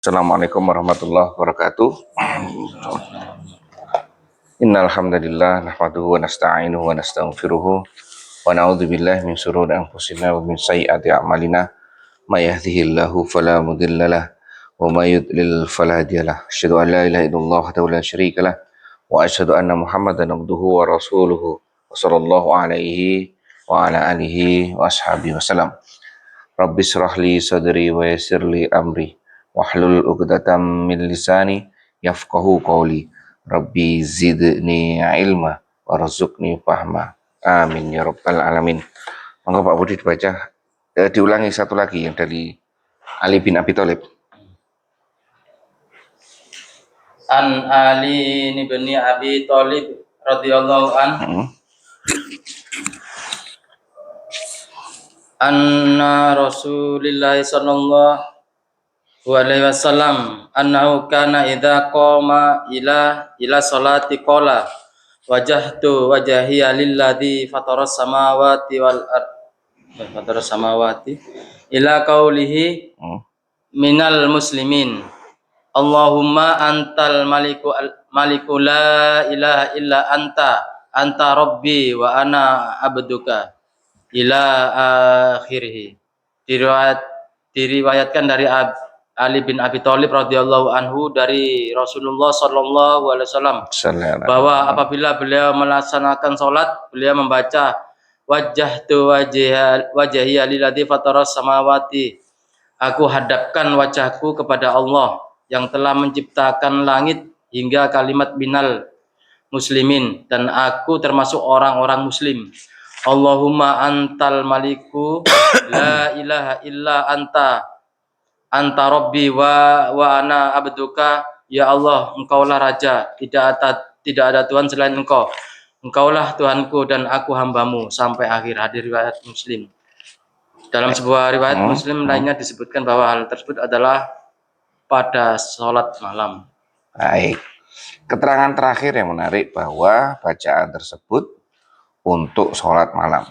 Assalamualaikum warahmatullahi wabarakatuh. Innal hamdalillah nahmaduhu wa nasta'inuhu wa nastaghfiruhu wa na'udzu billahi min shururi anfusina wa min sayyiati a'malina may yahdihillahu fala mudhillalah wa may yudlil fala hadiyalah. Asyhadu an la ilaha illallah wahdahu la syarikalah wa asyhadu anna Muhammadan abduhu wa rasuluhu wa sallallahu alaihi wa ala alihi wa ashabihi wasallam. Rabbi shrah li sadri wa yassir li amri wahlul 'uqdatam min lisani yafqahu qawli. Rabbi zidni ilma warzuqni fahma. Amin ya rabbal alamin. Monggo Pak Budi dibaca, diulangi satu lagi yang dari Ali bin Abi Thalib. An Ali bin Abi Thalib radhiyallahu anhu anna Rasulillah sallallahu alaihi wasallam annahu kana idza qama ila salati qala wajhtu wajhiya lilladzi fataras samawati wal ard ila qaulihi minal muslimin Allahumma antal maliku la ilaha illa anta rabbi wa ana abduka ila akhirih. Diriwayatkan dari Ali bin Abi Thalib radhiyallahu anhu dari Rasulullah sallallahu alaihi wasallam bahwa apabila beliau melaksanakan salat, beliau membaca wajjahtu wajhiya lilladzi fataras samawati, aku hadapkan wajahku kepada Allah yang telah menciptakan langit hingga kalimat minal muslimin, dan aku termasuk orang-orang muslim. Allahumma antal maliku la ilaha illa anta rabbi wa ana abduka. Ya Allah, engkaulah raja, tidak ada Tuhan selain engkau, engkaulah Tuhanku dan aku hambamu, sampai akhir. Hadis riwayat Muslim. Dalam sebuah riwayat Muslim lainnya disebutkan bahwa hal tersebut adalah pada sholat malam. Baik, keterangan terakhir yang menarik bahwa bacaan tersebut untuk sholat malam.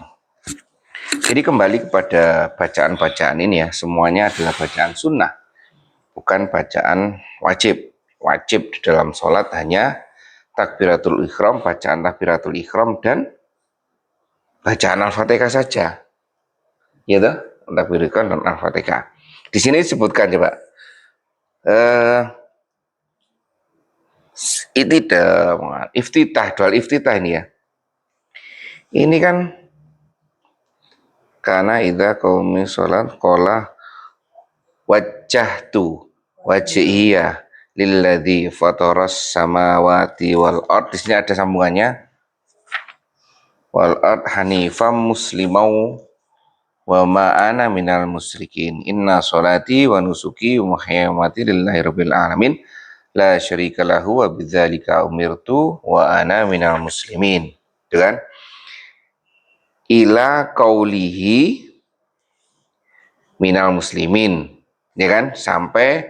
Jadi kembali kepada bacaan-bacaan ini ya, semuanya adalah bacaan sunnah, bukan bacaan wajib. Wajib di dalam sholat hanya takbiratul ihram, bacaan takbiratul ihram, dan bacaan Al-Fatihah saja. Ya toh, takbiratul ihram dan Al-Fatihah. Di sini disebutkan coba. Iftitah, dual iftitah ini ya. Ini kan karena idza qaumi sholat qala wajjahtu wajhiya lilladzi fataras samawati wal ard. Di sini ada sambungannya. Wal ard hanifam muslimau wa ma ana minal musyrikin. Inna sholati wa nusuki wa mahyamati lillahi rabbil alamin la syarika lahu wa bidzalika umirtu wa ana minal muslimin. Itu kan? Ila qaulihi minal muslimin, ya kan, sampai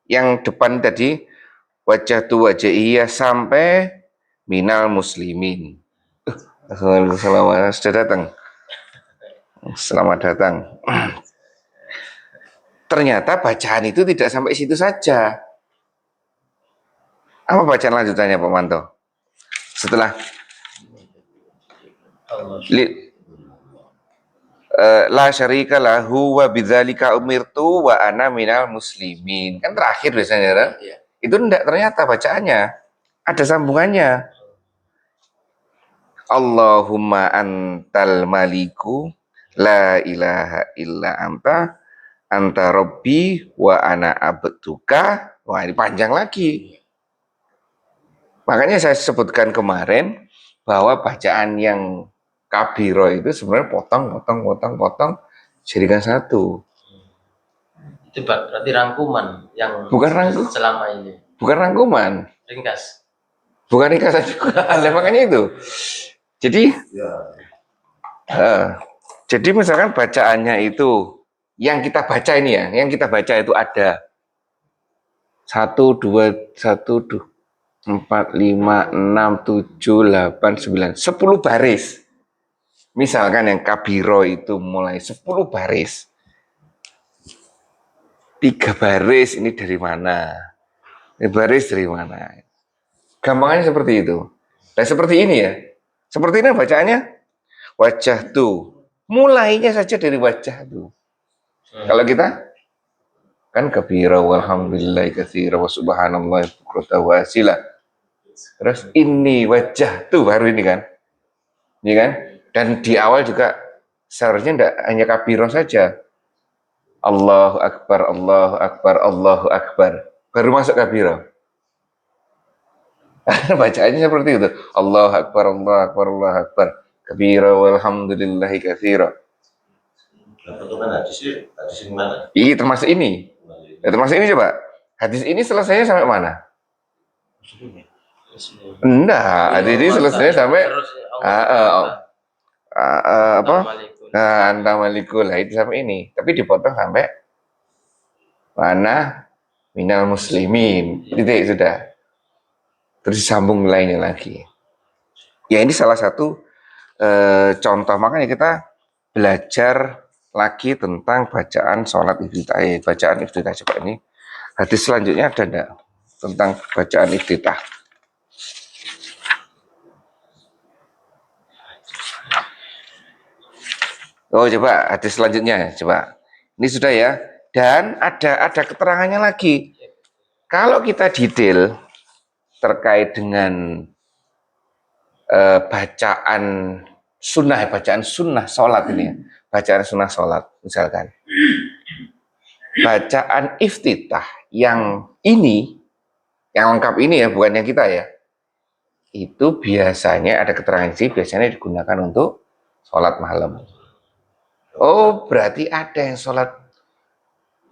yang depan tadi wajhatu wajhiyah sampai minal muslimin. Sudah datang. Selamat datang. Ternyata bacaan itu tidak sampai situ saja. Apa bacaan lanjutannya Pak Manto? Setelah la syarika lahu wa bidzalika umirtu wa ana minal muslimin. Kan terakhir biasanya kan? Ya. Itu enggak, ternyata bacaannya ada sambungannya. Allahumma antal maliku la ilaha illa anta rabbi wa ana abduka. Wah, ini panjang lagi. Makanya saya sebutkan kemarin bahwa bacaan yang kabiro itu sebenarnya potong jadikan satu. Itu berarti rangkuman yang bukan rangkuman selama ini. Bukan rangkuman. Ringkas. Bukan ringkasan juga. Makanya itu. Jadi, jadi misalkan bacaannya itu yang kita baca ini ya, yang kita baca itu ada 1, 2, 4, 5, 6, 7, 8, 9, 10 baris. Misalkan yang kabiro itu mulai 10 baris. 3 baris ini dari mana? Ini baris dari mana? Gampangnya seperti itu. Nah seperti ini ya. Seperti ini bacaannya wajah tuh. Mulainya saja dari wajah tuh. Kalau kita kan kabira walhamdulillahi katsira wa subhanallah bukrata wa asila. Terus ini wajah tuh baru ini kan. Ini kan? Dan di awal juga seharusnya tidak hanya kabiro saja. Allahu Akbar, Allahu Akbar, Allahu Akbar. Baru masuk kabiro. Bacaannya seperti itu. Allahu Akbar, Allahu Akbar, Allahu Akbar. Kabira walhamdulillahi katsira. Hadis ini mana? Ini termasuk ini. Ya, termasuk ini coba. Hadis ini selesainya sampai mana? Enggak, hadis ini selesainya sampai apa? Antamalikul itu sampai ini. Tapi dipotong sampai mana? Minal muslimin. Titik sudah. Terus disambung lainnya lagi. Ya ini salah satu contoh, makanya kita belajar lagi tentang bacaan sholat iftitah. Bacaan iftitah coba ini. Hadis selanjutnya ada enggak tentang bacaan iftitah? Oh coba hadis selanjutnya coba. Ini sudah ya. Dan ada keterangannya lagi. Kalau kita detail terkait dengan bacaan sunnah sholat ini ya. Bacaan sunnah sholat misalkan. Bacaan iftitah yang ini, yang lengkap ini ya, bukan yang kita ya. Itu biasanya ada keterangan sih, biasanya digunakan untuk sholat malam. Oh, berarti ada yang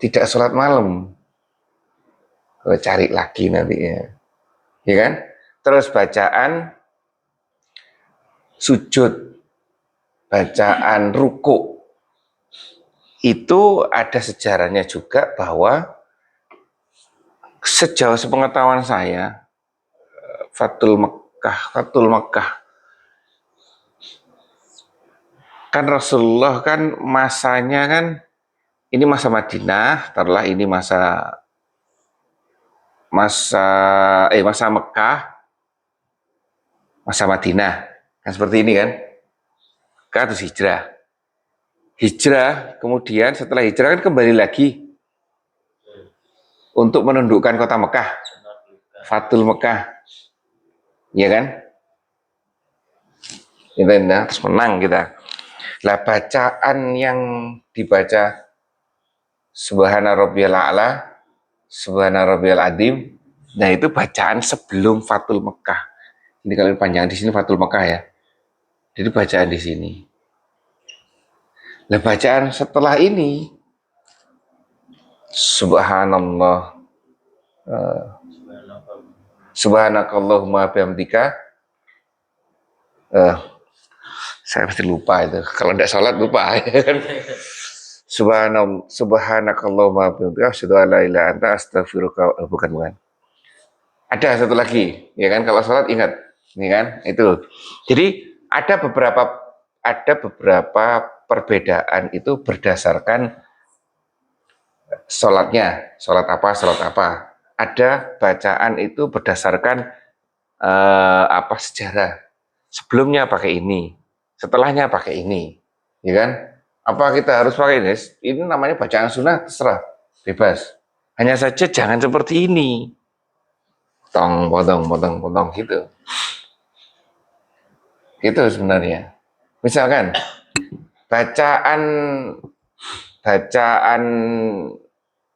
tidak sholat malam. Cari lagi nanti ya kan? Terus bacaan sujud, bacaan ruku, itu ada sejarahnya juga bahwa sejauh sepengetahuan saya, Fathul Makkah, kan Rasulullah kan masanya kan ini masa Madinah, setelah ini masa Mekah, masa Madinah, kan seperti ini kan? Terus hijrah, kemudian setelah hijrah kan kembali lagi untuk menundukkan kota Mekah, Fathul Mekah, ya kan? Terus menang kita. Lah bacaan yang dibaca Subhana Rabbiyal A'la, Subhana Rabbiyal Azim, nah itu bacaan sebelum Fathul Mekah. Ini kalau panjang di sini Fathul Mekah ya. Jadi bacaan di sini. Lah bacaan setelah ini Subhanallah, Subhanakallahumma bihamdika. Saya pasti lupa itu. Kalau tidak sholat lupa. Subhanakallahumma bihamdika asyhadu an la ilaha illa anta astaghfiruka. Bukan. Ada satu lagi, ya kan? Kalau sholat ingat, ya kan? Itu. Jadi ada beberapa perbedaan itu berdasarkan sholatnya, sholat apa. Ada bacaan itu berdasarkan sejarah. Sebelumnya pakai ini, setelahnya pakai ini, ya kan? Apa kita harus pakai ini? Ini namanya bacaan sunnah, terserah, bebas. Hanya saja jangan seperti ini, potong gitu. Itu sebenarnya. Misalkan bacaan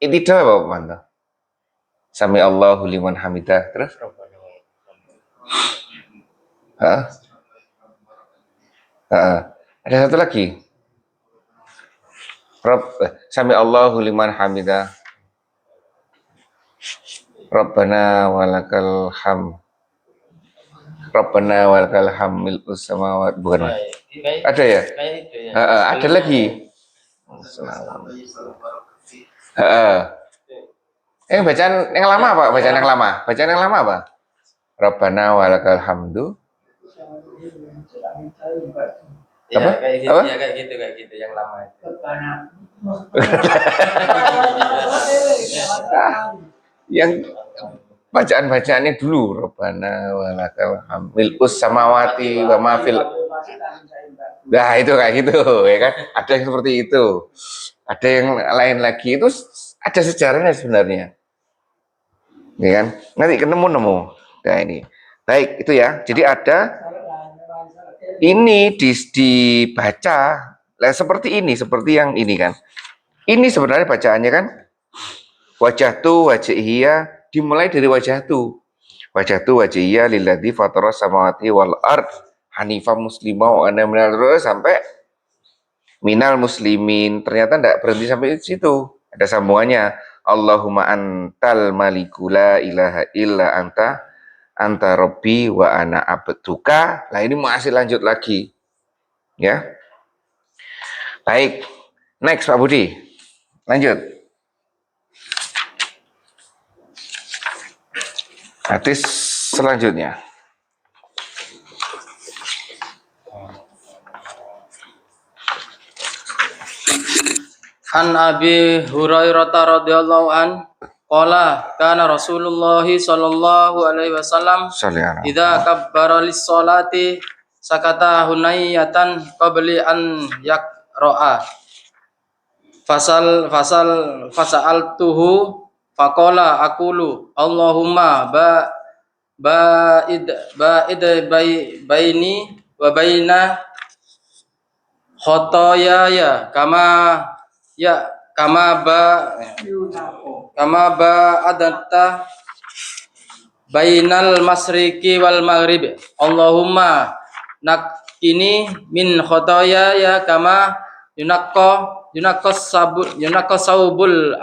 itu apa Pak? Sami Allahu liman hamidah. Terus? Ada satu lagi. Sami Allahu liman hamidah. Rabbana walakal ham. Rabbana walakal hamil samawat. Bukan. Ada ya? Ada lagi. Bacaan yang lama apa? Bacaan yang lama apa? Rabbana walakal hamdu. Apa? Kayak gitu, Apa? ya kayak gitu yang lama itu. Yang bacaan-bacaannya dulu, Rabbana walakal hamd mil'us samawati wa ma fil. Nah, itu kayak gitu ya kan. Ada yang seperti itu. Ada yang lain lagi itu ada sejarahnya sebenarnya. Ya kan? Nanti ketemu-nemu. Nah, ini. Baik, itu ya. Jadi ada ini dibaca seperti ini, seperti yang ini kan. Ini sebenarnya bacaannya kan wajah tu wajhiyya, dimulai dari wajah tu wajhiyya lilladzi fataras samawati wal ard hanifah muslimah wa ana minal sampai minal muslimin. Ternyata tidak berhenti sampai situ, ada sambungannya. Allahumma antal maliku la ilaha illa anta rabbi wa ana abduka. Nah, ini masih lanjut lagi ya. Baik, next Pak Budi, lanjut. Hadis selanjutnya. An Abi Hurairah radhiyallahu an qala kana Rasulullah sallallahu alaihi wasallam idza kabbara lis-sholati sakata hunayatan qabli an yaqra'a fasaltuhu faqala aqulu Allahumma ba'id baini wa baina khotoyaya kama adatta bainal masriki wal maghrib. Allahumma nakini min khotoyaya kama yunakos saubul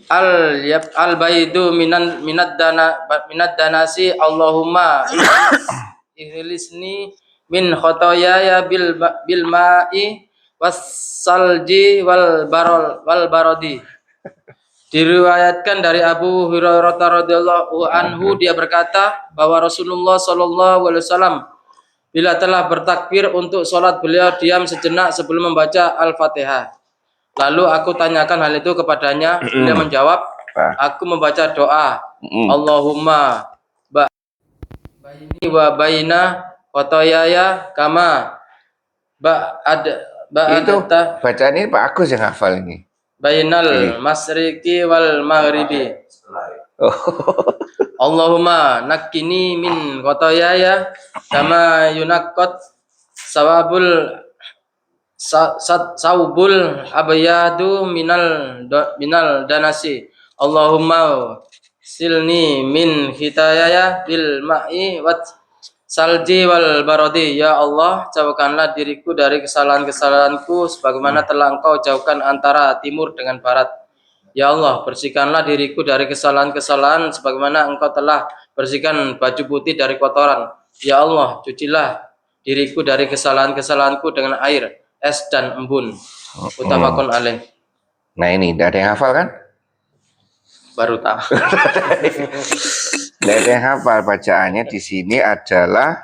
al baidu minad danasi. Allahumma ihlisni min khotoyaya bil ma'i was salji wal barodi. Diriwayatkan dari Abu Hurairah radhiyallahu anhu, dia berkata bahwa Rasulullah sallallahu alaihi wasallam bila telah bertakbir untuk sholat, beliau diam sejenak sebelum membaca Al-Fatihah. Lalu aku tanyakan hal itu kepadanya. Beliau menjawab, aku membaca doa Allahumma baini wa baina khotoyaya kama itu bacaan ini Pak Agus yang hafal ini. Bainal masriki wal maghribi. Allahumma nakini min khotoyaya kama yunaqqat saubul abyadu minal danasi. Allahumma silni min hitayaya bil ma'i wat salji wal barodi. Ya Allah, jauhkanlah diriku dari kesalahan-kesalahanku sebagaimana telah Engkau jauhkan antara timur dengan barat. Ya Allah, bersihkanlah diriku dari kesalahan-kesalahan sebagaimana Engkau telah bersihkan baju putih dari kotoran. Ya Allah, cucilah diriku dari kesalahan-kesalahanku dengan air, es dan embun. Muttafaqun alaih. Nah, ini tidak ada yang hafal kan? Baru tahu. Tidak ada yang hafal. Bacaannya di sini adalah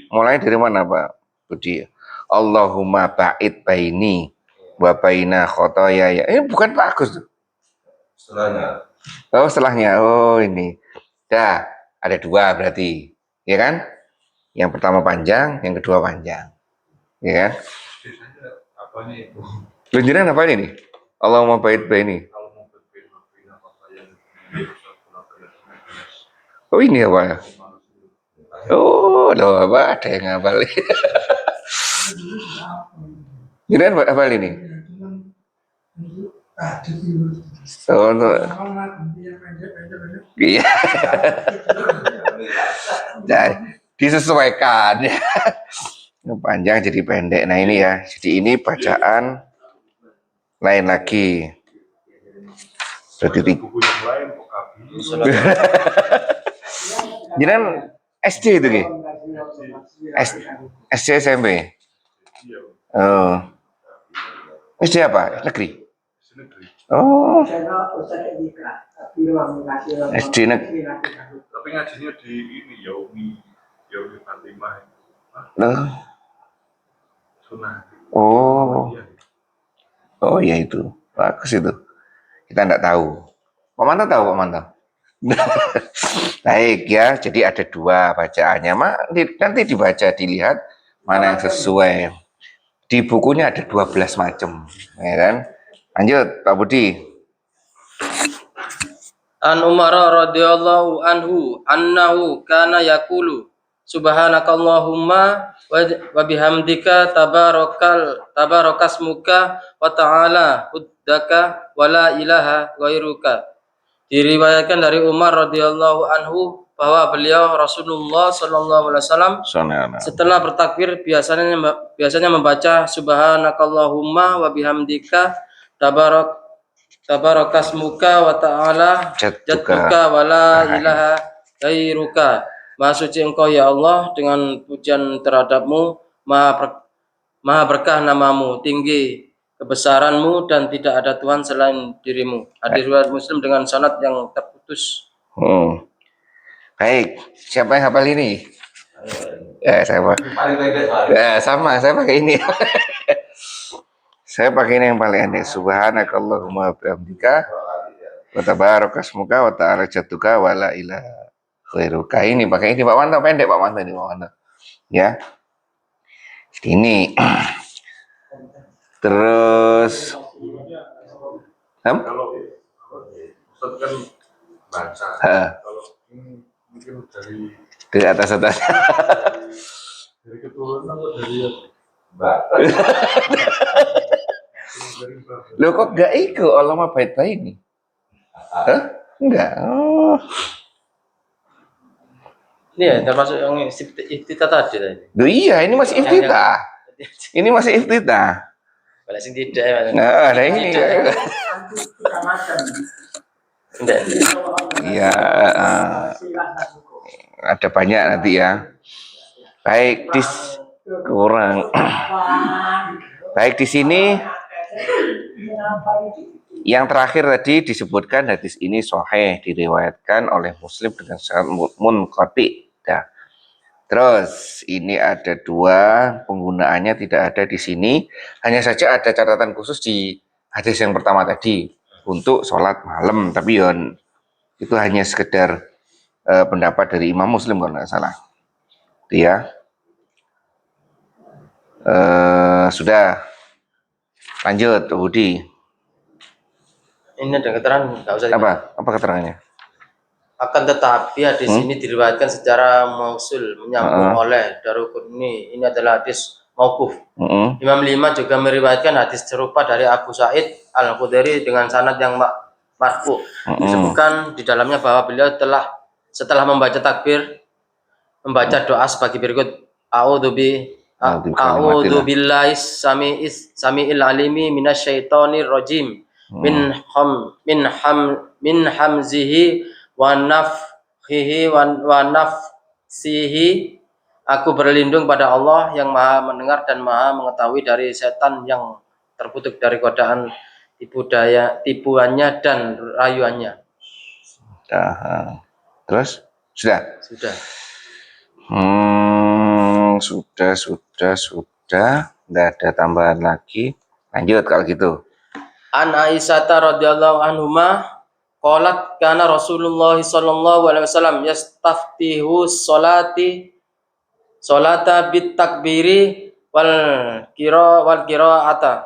mulai dari mana Pak Budi? Allahumma ba'id baini wa baina khotoyaya. Ini bukan Pak Agus tuh. Setelahnya. Oh, setelahnya. Oh, ini. Dah, ada dua berarti. Ya kan? Yang pertama panjang, yang kedua panjang. Ya kan? Apa ini? Lunjuran apa ini? Allahumma ba'id baini. Oh, ini apa? Oh, loh, apa? Ada yang hafal. Ini apa ini? Oh, untuk iya. Nah, disesuaikan ya. Panjang jadi pendek. Nah, ini ya. Jadi ini bacaan lain lagi. Berarti Jangan SD itu Ki? SD SMP? Oh. SD apa? Negeri? Oh. SD negeri. Tapi ngajinya di ini ya Umi. Loh. Oh, oh ya itu bagus itu. Kita enggak tahu. Pak Manto tahu Pak Manto? Baik ya, jadi ada dua bacaannya. Nanti dibaca, dilihat mana yang sesuai. Di bukunya ada 12 macam, ya kan? Lanjut, Pak Budi. An Umar radhiyallahu anhu annahu kana yaqulu subhanakallahumma wa bihamdika tabarakasmuka wa ta'ala huddaka wa la ilaha ghairuka. Diriwayatkan dari Umar radhiyallahu anhu bahwa beliau Rasulullah sallallahu alaihi wasallam setelah bertakbir biasanya membaca subhanakallahumma wa bihamdika tabarakasmuka wa ta'ala jadduka wa la ilaha ghairuka. Maha suci engkau ya Allah, dengan pujian terhadapmu, maha berkah namamu, tinggi kebesaranmu, dan tidak ada Tuhan selain dirimu. Hadis riwayat Muslim dengan sanad yang terputus. Baik, siapa yang hafal ini? Saya sama, saya pakai ini. Saya pakai ini yang paling aneh. Subhanakallahumma bihamdika wa tabarakasmuka wa ta'ala jadduka wa la ilaha ghairuka. Ini pakai ini Pak Manto, pendek Pak Manto ini Pak Manto. Ya. Ini. Terus kalau Ustaz kan baca. Kalau ini mungkin dari atas. Dari keturunan atau dari Mbak? Loh kok gak ikut ulama bait-bait ini? Hah? Enggak. Oh. Ini ya termasuk yang iftitah tadi. Loh iya, ini masih iftitah. Ini masih iftitah. Kalau sing tidak. Nah, ada ini. Iya, ada banyak nanti ya. Baik, kurang. Baik, di sini yang terakhir tadi disebutkan hadis ini sahih, diriwayatkan oleh Muslim dengan sanad munqati. Ya. Terus ini ada dua, penggunaannya tidak ada di sini. Hanya saja ada catatan khusus di hadis yang pertama tadi untuk sholat malam, tapi itu hanya sekedar pendapat dari Imam Muslim kalau nggak salah. Itu ya. Sudah. Lanjut, Budi. Ini ada keterangan, nggak usah. Apa keterangannya? Akan tetapi hadis ini diriwayatkan secara mausul, menyambung oleh Daruqutni. Ini adalah hadis mauquf. Imam Lima juga meriwayatkan hadis serupa dari Abu Sa'id Al-Khudri dengan sanad yang marfu. Disebutkan di dalamnya bahwa beliau setelah membaca takbir membaca doa sebagai berikut: A'udzu billahi samiil alimi minasyaitonir rajim min hamzihi wa nafthihi wa nafsihi. Aku berlindung pada Allah yang maha mendengar dan maha mengetahui dari setan yang terkutuk dari godaan tipuannya dan rayuannya. Terus? Sudah? Sudah. Sudah. Tidak ada tambahan lagi. Lanjut kalau gitu. An Aisyah radhiyallahu anhuma qalat kana Rasulullah sallallahu alaihi wasallam yastaftihu salata bit takbiri wal qiraata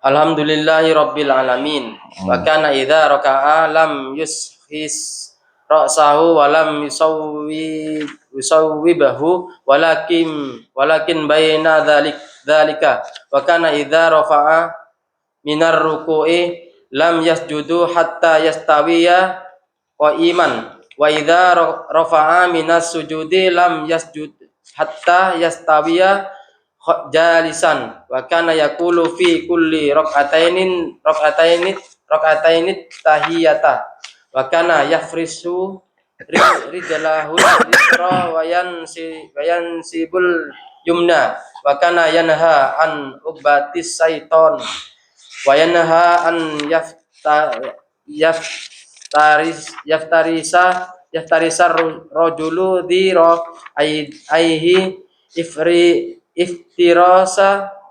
alhamdulillahi rabbil alamin. Wa kana idza raka'a lam yushis ra'sahu wa lam yusawwibahu walakin baina dzalika. Wa kana idza rafa'a minar ruku'i lam yasjudu hatta yastawiya qa'iman wa idza rafa'a minas sujudi lam yasjud hatta yastawiya jalisan. Wa kana yaqulu fi kulli rak'ataini tahiyata wa kana yafrisu rijlahu yusra wa yansibul yumna wa kana yanha an ubatis syaiton wa yanha an yaftarisa rajulu dhira aihi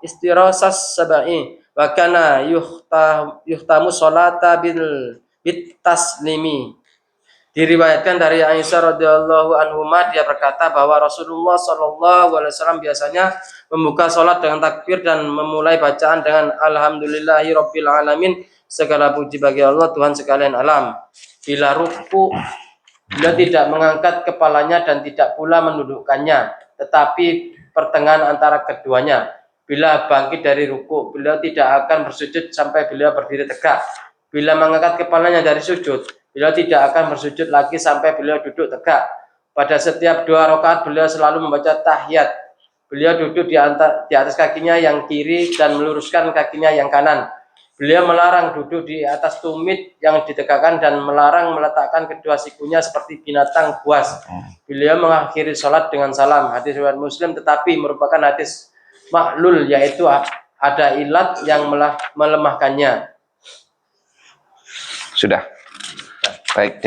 iftirasas sabai wa kana yuhtamu sholata bit taslimi. Diriwayatkan dari Aisyah radhiyallahu anhuma, dia berkata bahwa Rasulullah Shallallahu alaihi wasallam biasanya membuka sholat dengan takbir dan memulai bacaan dengan alhamdulillahirabbil alamin, segala puji bagi Allah Tuhan sekalian alam. Bila ruku, beliau tidak mengangkat kepalanya dan tidak pula mendudukkannya, tetapi pertengahan antara keduanya. Bila bangkit dari ruku, beliau tidak akan bersujud sampai beliau berdiri tegak. Bila mengangkat kepalanya dari sujud, beliau tidak akan bersujud lagi sampai beliau duduk tegak. Pada setiap 2 rakaat beliau selalu membaca tahiyat. Beliau duduk di atas kakinya yang kiri dan meluruskan kakinya yang kanan. Beliau melarang duduk di atas tumit yang ditegakkan dan melarang meletakkan kedua sikunya seperti binatang buas. Beliau mengakhiri sholat dengan salam. Hadis riwayat Muslim, tetapi merupakan hadis maklul, yaitu ada ilat yang melemahkannya. Sudah. Baik,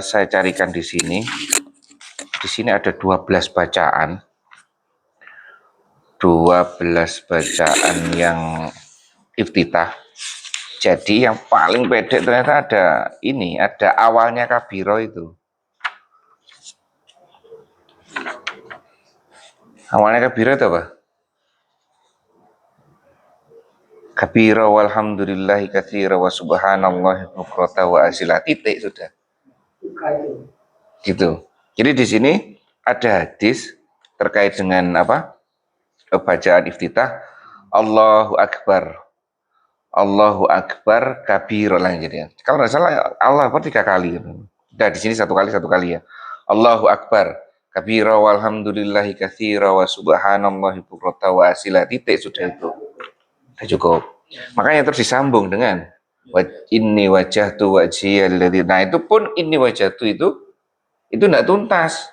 saya carikan di sini. Di sini ada 12 bacaan. 12 bacaan yang iftitah. Jadi yang paling pendek ternyata ada awalnya kabiro itu. Awalnya kabiro itu apa? Kabira walhamdulillahi katsira wa subhanallahi bukrata wa asila, titik sudah. Gitu. Jadi di sini ada hadis terkait dengan bacaan iftitah, Allahu Akbar. Allahu Akbar kabira lah jadi. Kalau nggak salah Allah Akbar 3 kali. Nah, di sini 1 kali ya. Allahu Akbar kabira walhamdulillahi katsira wa subhanallahi bukrata wa asila, titik sudah itu. Cukup. Makanya terus disambung dengan inni wajjahtu wajhiyal ladzi. Nah, itu pun inni wajjahtu itu enggak tuntas.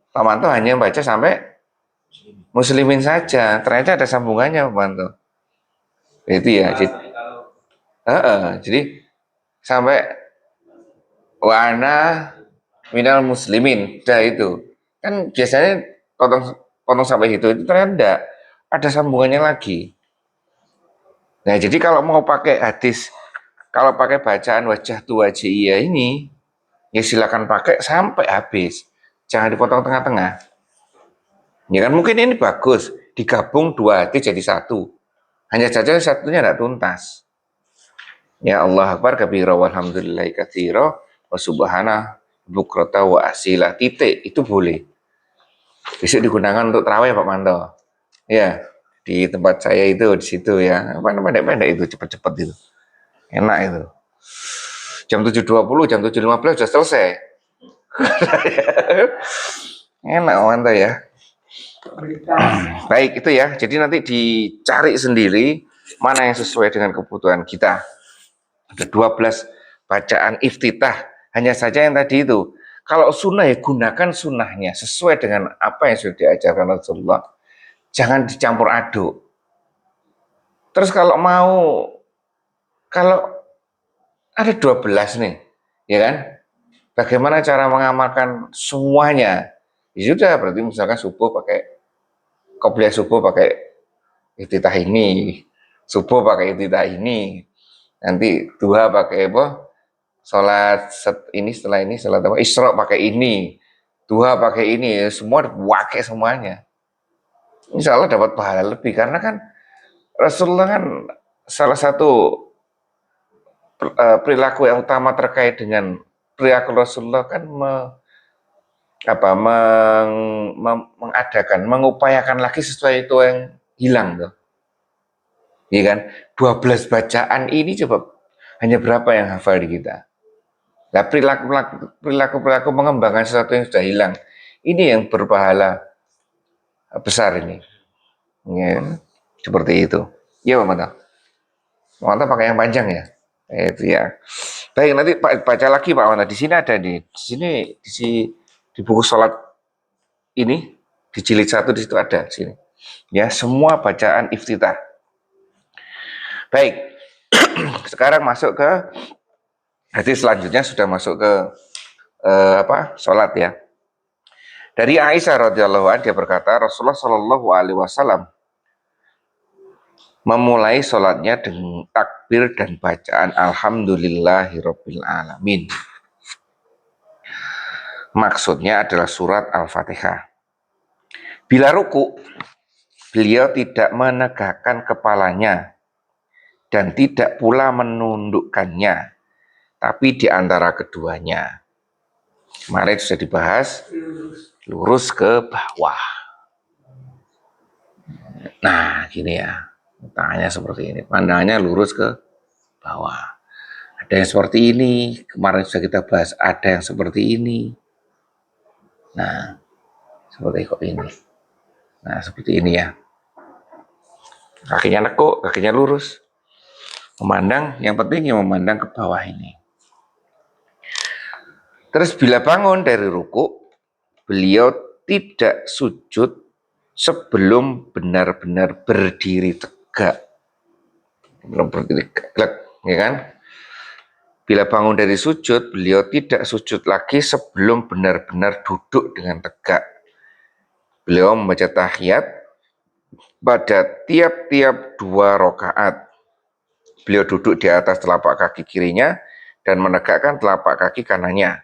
Pak Manto hanya baca sampai muslimin saja. Ternyata ada sambungannya, Pak Manto. Itu ya. Jadi sampai wa ana minal muslimin. Dah itu. Kan biasanya potong sampai itu ternyata ada sambungannya lagi. Nah, jadi kalau mau pakai hadis, kalau pakai bacaan wajah tu wajhiyah ini, ya silakan pakai sampai habis. Jangan dipotong tengah-tengah. Ya kan mungkin ini bagus, digabung 2 hadis jadi 1. Hanya saja satunya tidak tuntas. Ya Allah Akbar kabira walhamdulillahi katsira wa subhana bukrata wa asila, titik, itu boleh. Besok digunakan untuk tarawih Pak Manto. Ya. Di tempat saya itu di situ ya, pendek-pendek itu, cepet-cepet itu, enak itu. Jam 7.20, jam 7.15 sudah selesai. Enak Manto ya. Baik itu ya. Jadi nanti dicari sendiri mana yang sesuai dengan kebutuhan kita. Ada 12 bacaan iftitah. Hanya saja yang tadi itu, kalau sunnah ya gunakan sunnahnya sesuai dengan apa yang sudah diajarkan Rasulullah. Jangan dicampur aduk. Terus kalau ada 12 nih, ya kan? Bagaimana cara mengamalkan semuanya? Ya sudah, berarti misalkan subuh pakai qobliyah subuh pakai iftitah ini, subuh pakai iftitah ini, nanti duha pakai apa? Salat ini setelah ini salat apa? Isra pakai ini, duha pakai ini, semua pakai semuanya. Insya Allah dapat pahala lebih, karena kan Rasulullah kan salah satu perilaku yang utama terkait dengan perilaku Rasulullah kan mengupayakan lagi sesuai itu yang hilang tuh. Iya kan? 12 bacaan ini coba hanya berapa yang hafal di kita? Nah, perilaku mengembangkan sesuatu yang sudah hilang. Ini yang berpahala besar ini. Ya, seperti itu. Iya Pak Manto. Pak Manto pakai yang panjang ya. Itu ya. Baik, nanti baca lagi Pak Manto. Di sini ada di buku sholat ini di jilid 1 di situ ada di sini. Ya, semua bacaan iftitah. Baik. Sekarang masuk ke Hadis selanjutnya sudah masuk ke sholat ya. Dari Aisyah radhiyallahu anha dia berkata, Rasulullah Shallallahu alaihi wasallam memulai sholatnya dengan takbir dan bacaan Alhamdulillahirabbil alamin. Maksudnya adalah surat Al-Fatihah. Bila ruku, beliau tidak menegakkan kepalanya dan tidak pula menundukkannya, tapi di antara keduanya. Kemarin sudah dibahas, lurus ke bawah. Nah, gini ya, tangannya seperti ini, pandangannya lurus ke bawah. Ada yang seperti ini, kemarin sudah kita bahas, ada yang seperti ini. Nah, seperti kok ini. Nah, seperti ini ya. Kakinya nekuk, kakinya lurus. Memandang, yang penting yang memandang ke bawah ini. Terus bila bangun dari ruku, beliau tidak sujud sebelum benar-benar berdiri tegak. Belum berdiri tegak, ya kan? Bila bangun dari sujud, beliau tidak sujud lagi sebelum benar-benar duduk dengan tegak. Beliau membaca tahiyat pada tiap-tiap 2 rakaat. Beliau duduk di atas telapak kaki kirinya dan menegakkan telapak kaki kanannya.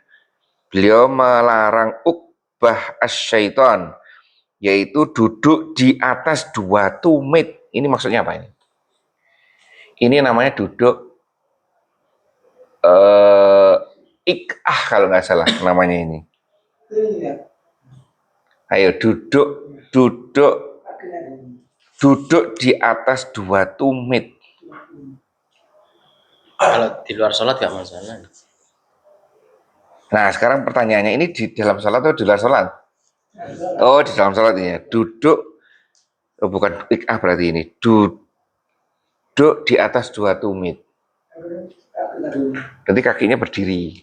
Beliau melarang ukbah asyaiton, yaitu duduk di atas 2 tumit. Ini maksudnya apa ini? Ini namanya duduk ik'ah kalau nggak salah namanya ini. Ayo duduk di atas 2 tumit. Kalau di luar sholat nggak masalah. Nah, sekarang pertanyaannya, ini di dalam sholat atau di luar sholat? Oh, di dalam sholat ya. Duduk, bukan ik'ah berarti ini. Duduk di atas 2 tumit. Berarti kakinya berdiri.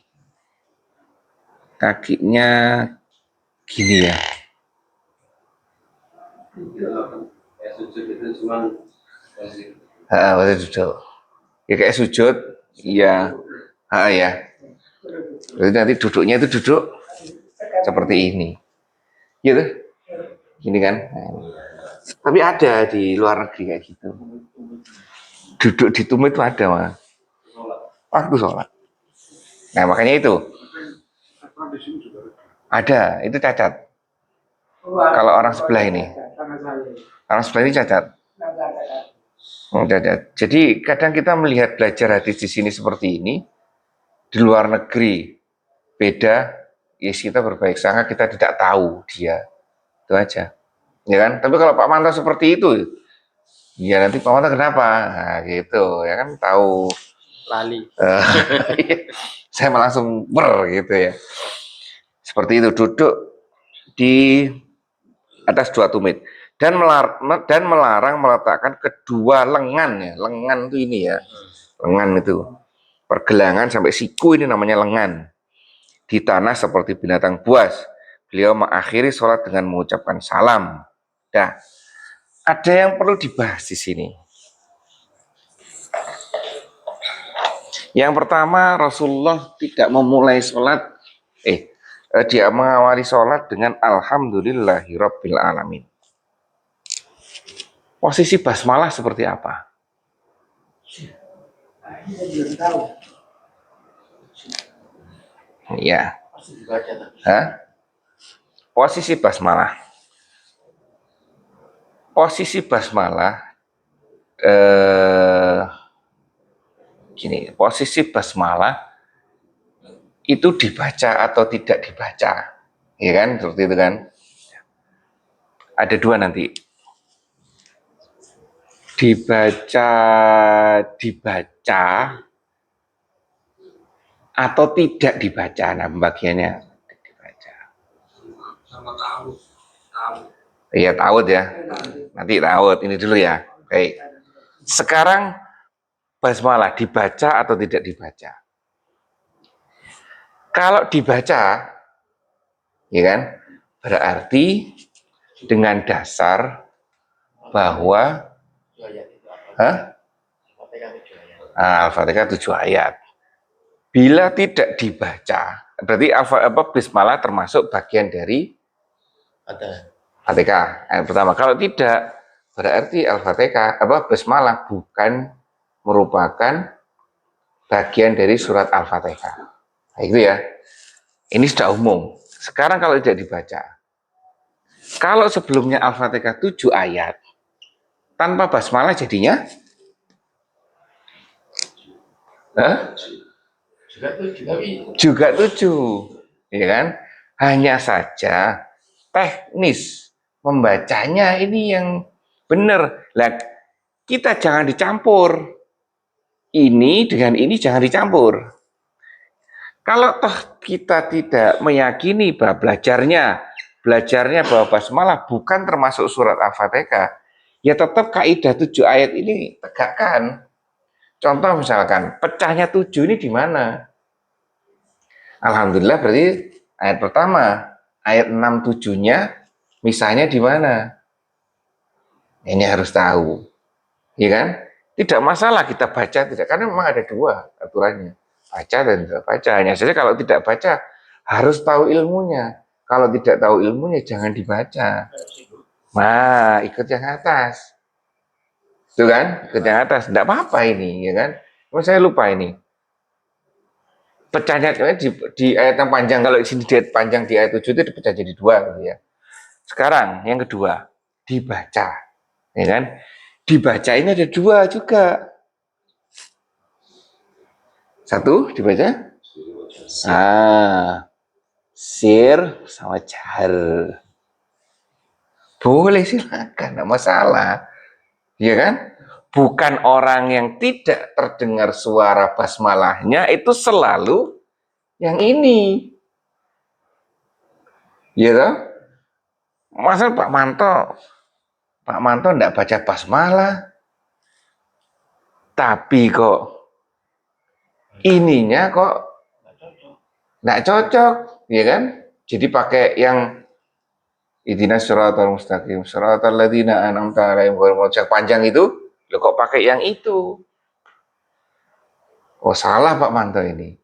Kakinya gini ya. Berarti duduk. Ya kayak sujud, iya. Ya. Berarti nanti duduknya itu duduk seperti ini. Gitu. Gini kan. Tapi ada di luar negeri kayak gitu. Duduk di tumit itu ada, Mas. Waktu sholat. Nah, makanya itu. Ada, itu cacat. Kalau orang sebelah ini. Orang sebelah ini cacat. Cacat. Jadi kadang kita melihat belajar hadis di sini seperti ini, di luar negeri beda, ya kita berbaik sangka kita tidak tahu dia. Itu aja. Ya kan? Tapi kalau Pak Manto seperti itu, ya nanti Pak Manto kenapa? Nah, gitu, ya kan tahu. Lali. Saya langsung gitu ya. Seperti itu, duduk di atas 2 tumit dan melarang meletakkan kedua lengan ya. Lengan itu ini ya. Lengan itu. Pergelangan sampai siku ini namanya lengan. Di tanah seperti binatang buas. Beliau mengakhiri sholat dengan mengucapkan salam. Dah. Ada yang perlu dibahas di sini. Yang pertama, Rasulullah tidak memulai sholat, dia mengawali sholat dengan Alhamdulillahirabbil alamin. Posisi basmalah seperti apa? Ya. Posisi basmalah. Posisi basmalah gini, posisi basmalah itu dibaca atau tidak dibaca, ya kan, seperti itu kan. Ada 2 nanti, dibaca atau tidak dibaca. Nah, pembagiannya dibaca. Sama ta'awud. Iya, ta'awud ya. Nanti ta'awud ini dulu ya. Baik. Sekarang basmalah dibaca atau tidak dibaca? Kalau dibaca, ya kan, berarti dengan dasar bahwa Al-Fatihah 7 ayat. Bila tidak dibaca, berarti basmalah termasuk bagian dari Fatihah. Ayat pertama. Kalau tidak, berarti Al-Fatihah basmalah bukan merupakan bagian dari surat Al-Fatihah. Nah, itu ya. Ini sudah umum. Sekarang kalau tidak dibaca. Kalau sebelumnya Al-Fatihah 7 ayat, tanpa basmalah jadinya juga 7. Ya kan? Hanya saja teknis membacanya ini yang benar. Lah, kita jangan dicampur. Ini dengan ini jangan dicampur. Kalau toh kita tidak meyakini bahwa belajarnya bahwa basmalah bukan termasuk surat Al-Fatihah, ya tetap kaidah 7 ayat ini tegakkan. Contoh misalkan, pecahnya 7 ini di mana? Alhamdulillah berarti ayat pertama, ayat 6 7-nya misalnya di mana? Ini harus tahu. Ya kan? Tidak masalah kita baca tidak, karena memang ada dua aturannya. Baca dan tidak baca. Hanya saja kalau tidak baca harus tahu ilmunya. Kalau tidak tahu ilmunya jangan dibaca. Nah, ikut yang atas. Itu kan? Ikut yang atas. Tidak apa-apa ini, ya kan? Cuma saya lupa ini. Pecahnya di ayat yang panjang, kalau di sini di ayat panjang di ayat 7 itu dipecah jadi 2 gitu ya. Sekarang yang kedua, dibaca. Ya kan? Dibaca ini ada 2 juga. Satu dibaca. Sir sama jar. Boleh silakan, tidak masalah. Ya kan? Bukan orang yang tidak terdengar suara basmalahnya itu selalu yang ini. Ya toh? Masa Pak Manto tidak baca basmalah, tapi kok ininya kok nggak cocok, ya kan? Jadi pakai yang ihdinas siratal mustaqim, siratal ladzina an'amta 'alaihim ghairil maghdubi panjang itu, lo kok pakai yang itu? Oh salah Pak Manto ini.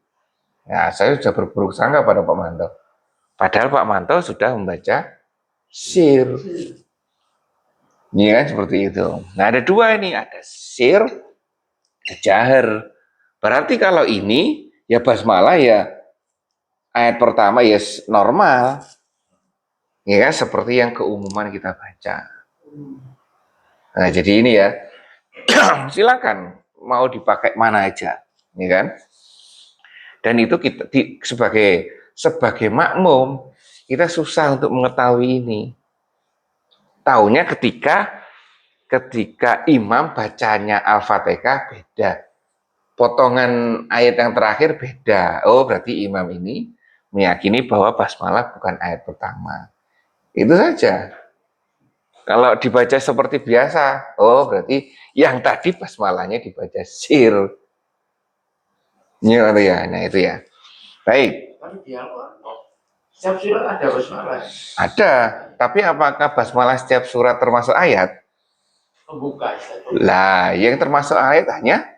Ya, saya sudah berburuk sangka pada Pak Manto. Padahal Pak Manto sudah membaca sir. Ini kan seperti itu. Nah ada 2 ini, ada sir, ada jahar. Berarti kalau ini ya basmalah ya ayat pertama ya normal. Ya kan seperti yang keumuman kita baca. Nah jadi ini ya silakan mau dipakai mana aja, ya kan? Dan itu kita sebagai makmum kita susah untuk mengetahui ini. Taunya ketika imam bacanya Al-Fatihah beda. Potongan ayat yang terakhir beda. Oh, berarti imam ini meyakini bahwa basmalah bukan ayat pertama. Itu saja. Kalau dibaca seperti biasa, oh berarti yang tadi basmalahnya dibaca sir. Ya, nah itu ya. Baik. Setiap surat ada basmalah. Ada, tapi apakah basmalah setiap surat termasuk ayat? Bukan. Lah, yang termasuk ayat hanya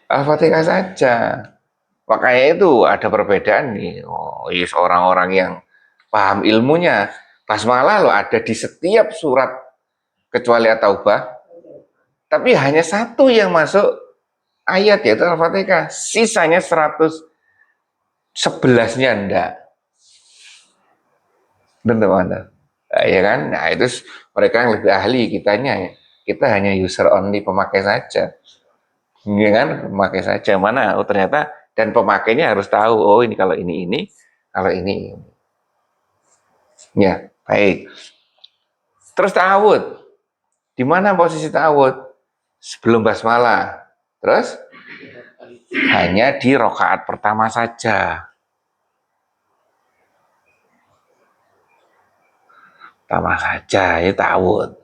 Al-Fatihah saja. Makanya itu ada perbedaan nih. Oh, yes, orang-orang yang paham ilmunya. Basmalah loh ada di setiap surat kecuali At-Taubah. Tapi hanya satu yang masuk ayat yaitu Al-Fatihah. Sisanya 111-nya enggak. Tentu mana? Ya kan? Nah, itu mereka yang lebih ahli, kita hanya user only, pemakai saja. Ya kan? Pemakai saja. Mana? Oh ternyata dan pemakainya harus tahu, oh ini kalau ini, kalau ini. Ya, baik. Terus ta'awud. Di mana posisi ta'awud? Sebelum basmalah. Terus hanya di rakaat pertama saja. Pertama saja ya ta'awud.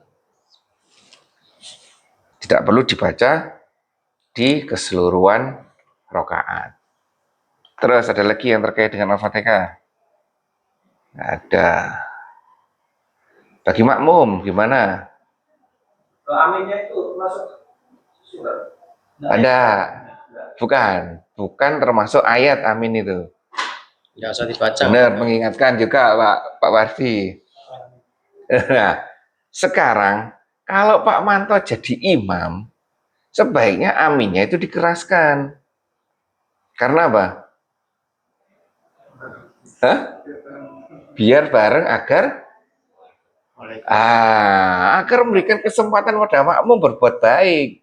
Tidak perlu dibaca di keseluruhan rakaat. Terus ada lagi yang terkait dengan Al-Fatihah. Ada. Bagi makmum gimana? Aminnya itu masuk surat. Ada. bukan termasuk ayat amin itu. Nggak usah dibaca. Benar, mengingatkan juga Pak Wardi. Nah, sekarang kalau Pak Manto jadi imam, sebaiknya aminnya itu dikeraskan. Karena apa? Hah? Biar bareng agar memberikan kesempatan pada makmum berbuat baik.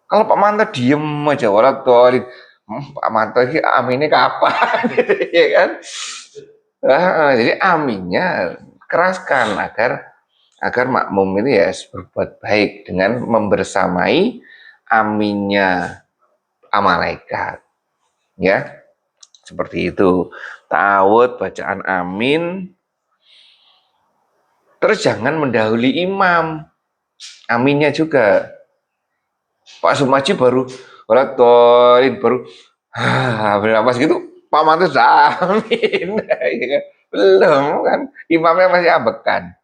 Kalau Pak Manto diem aja, Pak Manto ini aminnya kapan? Ya kan? Jadi aminnya keraskan agar makmum ini ya berbuat baik dengan membersamai aminnya malaikat. Ya, seperti itu. Ta'awud bacaan amin. Terus jangan mendahului imam. Aminnya juga. Pak Sumaji baru berapa gitu Pak Mantu sudah amin. Belum kan, imamnya masih ambekan.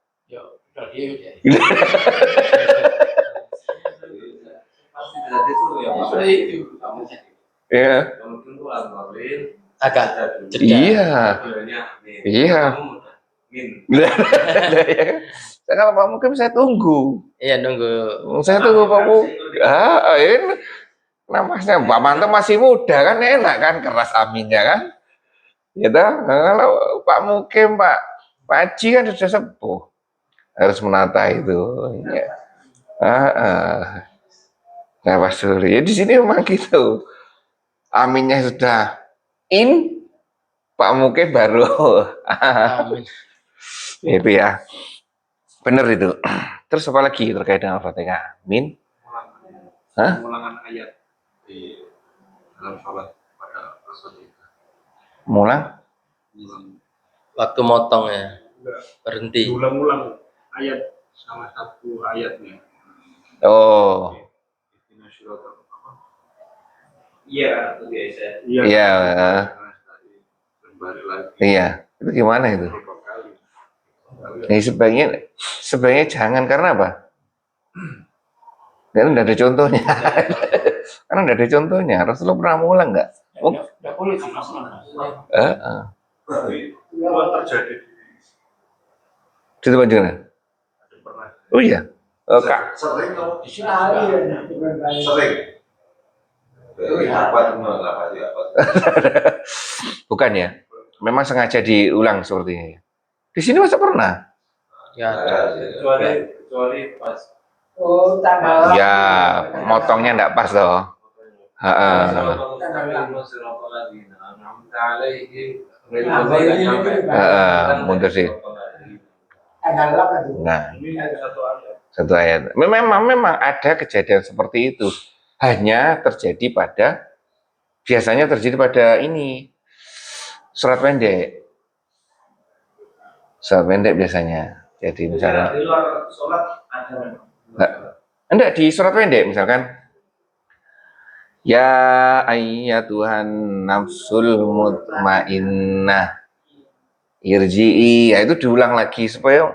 Ya. Agak jeda. Iya. Kalau Pak Mukim saya tunggu. Iya, nunggu. Saya tunggu Pak Mukim. Ini namanya Pak Manto masih muda kan, enak kan, keras aminnya kan. Gitu. Kalau Pak Mukim, Pak Haji kan sudah sepuh, harus menata itu. Ya. Nah, Pak Suri, ya di sini memang gitu. Aminnya sudah Pak Mukim baru. Amin. Itu ya. Benar itu. Terus apa lagi terkait dengan Fatihah? Amin. Pengulangan ayat di dalam sholat pada Fatihah. Mulang? Waktu motong ya. Berhenti. Ulang-ulang ayat sama satu ayatnya. Oh. Iya, Iya. Iya. Itu gimana itu? Ini sebaiknya jangan, karena apa? Karena tidak ada contohnya. Karena tidak ada contohnya. Rasulullah pernah mulang nggak? Tidak boleh sih. Terjadi Di tempat mana? Oh iya. Kak. Sering tau. Sering. Bukan ya? Memang sengaja diulang sepertinya. Di sini masa pernah? Ya. Kecuali pas. Ya, motongnya enggak pas toh. Mundur sih. Nah, satu ayat. Memang ada kejadian seperti itu. Biasanya terjadi pada ini, surat pendek. Surat pendek biasanya. Jadi misalnya. Di luar sholat ada. Enggak, di surat pendek misalkan. Ya ayyatuhan nafsul mutmainnah irji'i, ya itu diulang lagi supaya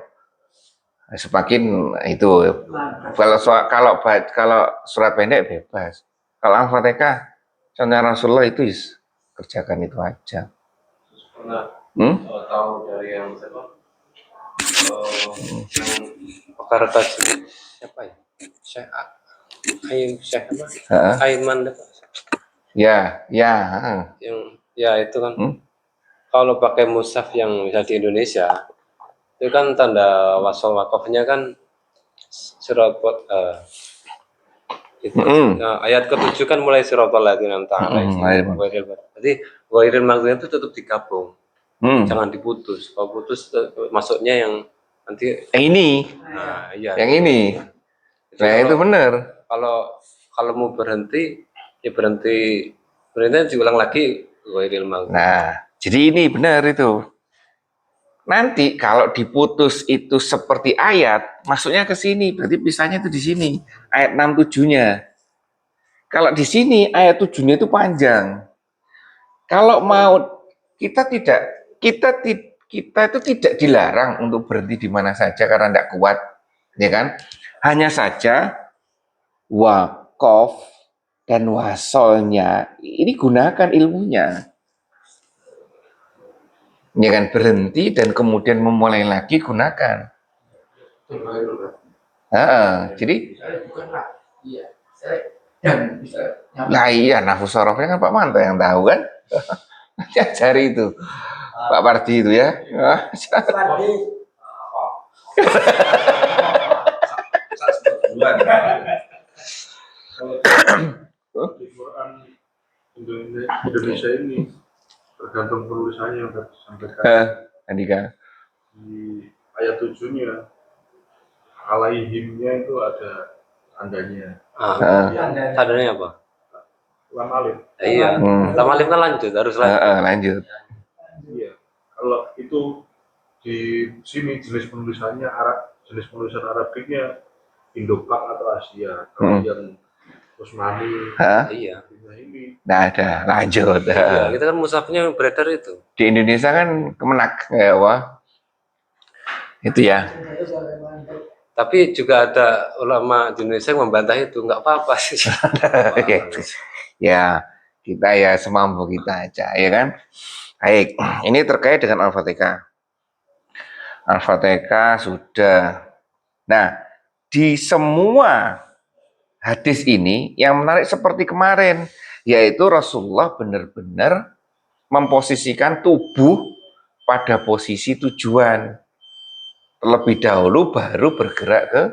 semakin itu. Kalau surat pendek bebas. Kalau Al-Fatihah contoh Rasulullah itu kerjakan itu aja. Pernah tahu dari yang siapa? Yang pakar tajwid siapa ya? Syekh Aiman Ya. yang ya itu kan kalau pakai mushaf yang misal di Indonesia itu kan tanda wasal wakafnya kan surat itu. Nah, ayat ke-7 kan mulai siratal ladzina an'amta alaihim. Jadi ghairil maghdubi itu tetap digabung. Jangan diputus. Kalau putus masuknya yang nanti ini. Nah, iya. Yang ini. Nah, itu benar. Kalau mau berhenti ya berhenti diulang lagi ghairil maghdubi. Nah, jadi ini benar itu. Nanti kalau diputus itu seperti ayat, masuknya ke sini, berarti pisahnya itu di sini. Ayat 67-nya. Kalau di sini ayat 7-nya itu panjang. Kalau mau kita itu tidak dilarang untuk berhenti di mana saja karena tidak kuat, ya kan? Hanya saja wakaf dan wasolnya, ini gunakan ilmunya. Ya kan, berhenti dan kemudian memulai lagi, gunakan. Jadi nah iya, nafsu sorofnya kan Pak Manto yang tahu kan. Cari itu Pak Pardi itu ya. Di Quran Indonesia ini tergantung penulisannya yang tadi disampaikan. Andika. Di ayat 7-nya alaihimnya itu ada tandanya. Tandanya apa? Lam alif. Iya. Lam alif kan lanjut, harus lanjut. Lanjut. Iya. Kalau itu di sini jenis penulisannya Arab, jenis penulisan Arabiknya Indo-Pak atau Asia. Kalau yang Usmani, iya. Ini. Nah ada, lanjut. Iya, kita kan mushafnya beredar itu. Di Indonesia kan Kemenak, ya wah. Itu ya. Tapi juga ada ulama di Indonesia yang membantah itu, nggak apa-apa sih. Ya, kita ya semampu kita aja, ya kan. Baik, ini terkait dengan Al-Fatihah. Al-Fatihah sudah. Nah, di semua hadis ini yang menarik seperti kemarin, yaitu Rasulullah benar-benar memposisikan tubuh pada posisi tujuan. Terlebih dahulu baru bergerak ke